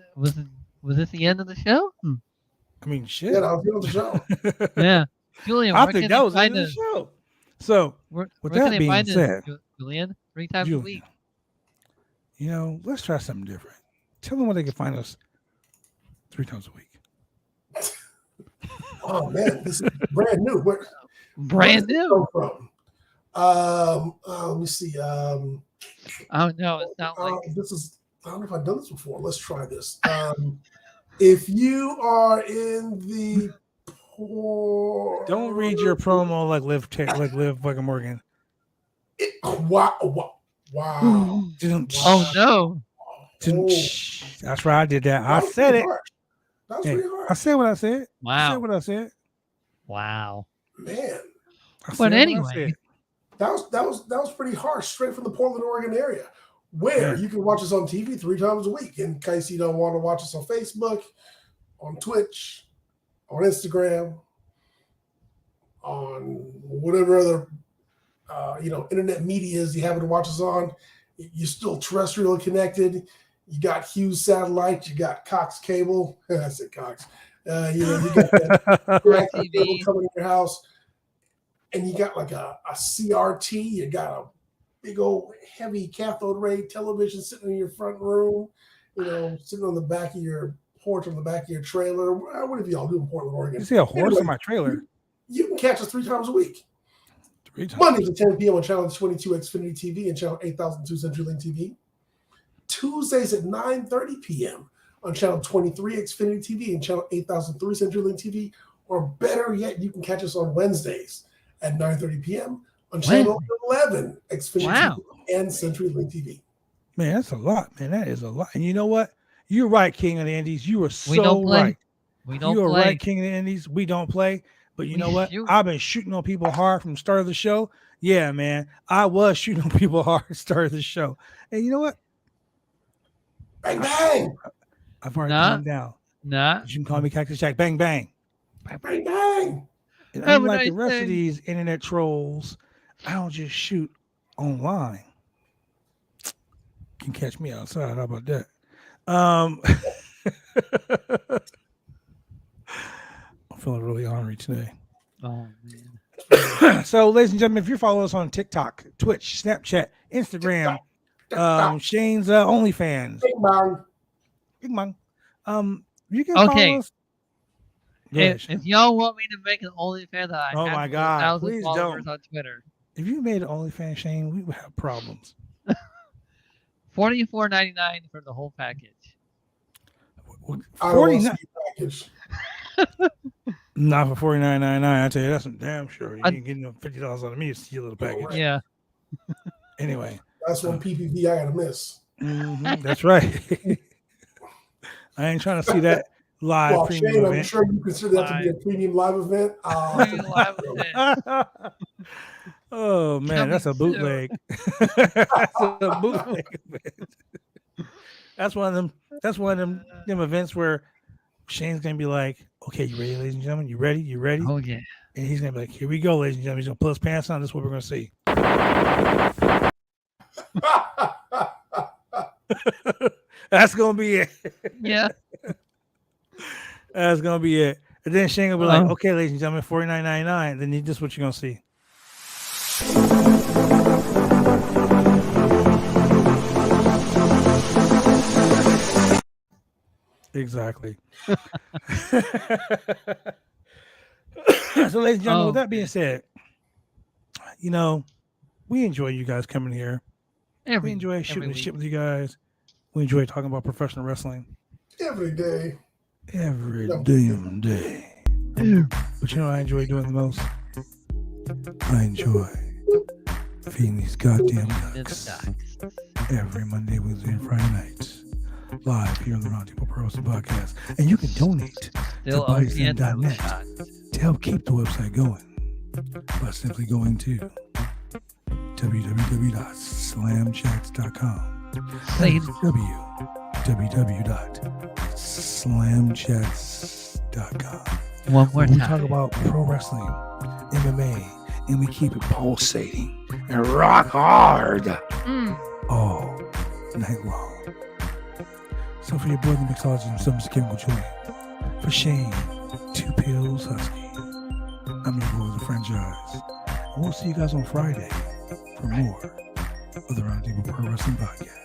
this the end of the show? Shit. Yeah, that was the end of the show. Yeah. Julian, I think that was the end of the show. So, with that being said, Julian, 3 times a week. Let's try something different. Tell them where they can find us 3 times a week. Oh man, this is brand new. Brand new. Let me see. Oh no, it's not like this is. I don't know if I've done this before. Let's try this. If you are in the don't read your promo like Liv fucking Morgan. Wow. Oh no. That's right. I did that. I said it. That was pretty hard. I said what I said. Wow. I said what I said. Wow. Man. But anyway, that was pretty harsh, straight from the Portland, Oregon area, where you can watch us on TV 3 times a week. In case you don't want to watch us on Facebook, on Twitch, on Instagram, on whatever other internet medias you happen to watch us on. You're still terrestrial connected. You got Hughes Satellite. You got Cox Cable. I said Cox. You got that cable coming in your house. and you got like a CRT, you got a big old heavy cathode ray television sitting in your front room, sitting on the back of your porch, on the back of your trailer. What do y'all do in Portland, Oregon? You see a horse in my trailer. You can catch us 3 times a week. 3 times. Mondays at 10 p.m. on Channel 22 Xfinity TV and Channel 8002 CenturyLink TV. Tuesdays at 9:30 p.m. on Channel 23 Xfinity TV and Channel 8003 CenturyLink TV. Or better yet, you can catch us on Wednesdays at 9:30 p.m. on Channel 11 Xfinity TV and CenturyLink TV. Man, that's a lot, man. That is a lot. And you know what? You're right, King of the Indies. You are so right. You are right, King of the Indies. We don't play. But you know what? I've been shooting on people hard from the start of the show. Yeah, man. I was shooting on people hard at the start of the show. And you know what? Bang, bang. I've already calmed down. Nah. You can call me Cactus Jack. Bang, bang. Bang, bang, bang. And unlike the rest of these internet trolls, I don't just shoot online. You can catch me outside. How about that? I'm feeling really ornery today. Oh, man. So, ladies and gentlemen, if you're following us on TikTok, Twitch, Snapchat, Instagram, Shane's OnlyFans. Bing bong. Bing bong. You can follow us. If y'all want me to make an OnlyFans, I oh have my God, 1,000 please followers don't. on Twitter. If you made an OnlyFans, Shane, we would have problems. $44.99 for the whole package. $49 package. Not for $49.99. I tell you, that's some damn sure. You ain't getting $50 out of me to see a little package. Yeah. Anyway, that's one PPV I gotta miss. That's right. I ain't trying to see that live premium Shane, event. I'm sure you consider that to be a premium live event. Oh man, that's a bootleg. That's a bootleg event. That's one of them events where Shane's gonna be like, "Okay, you ready, ladies and gentlemen? You ready? You ready?" Oh yeah. And he's gonna be like, "Here we go, ladies and gentlemen." He's gonna put his pants on. This is what we're gonna see. That's gonna be it. Yeah. That's gonna be it. And then Shane will be like, "Okay, ladies and gentlemen, $49.99." Then this is what you're gonna see. Exactly. So, ladies and gentlemen, with that being said, we enjoy you guys coming here. We enjoy shooting the shit with you guys. We enjoy talking about professional wrestling. Every day. Every damn day. But I enjoy doing the most? I enjoy feeding these goddamn ducks every Monday, Wednesday, and Friday nights. Live here on the Roundtable Pro Wrestling Podcast. And you can donate to BodySlam.net to help keep the website going by simply going to www.slamchats.com. www.slamchats.com. One more time. We talk about pro wrestling, MMA, and we keep it pulsating and rock hard all night long. So for your boy, the mixologist himself, Mr. Chemical Julian, for Shane, 2 Pills Husky, I'm your boy, the franchise. And we'll see you guys on Friday for more of the Roundtable Pro Wrestling Podcast.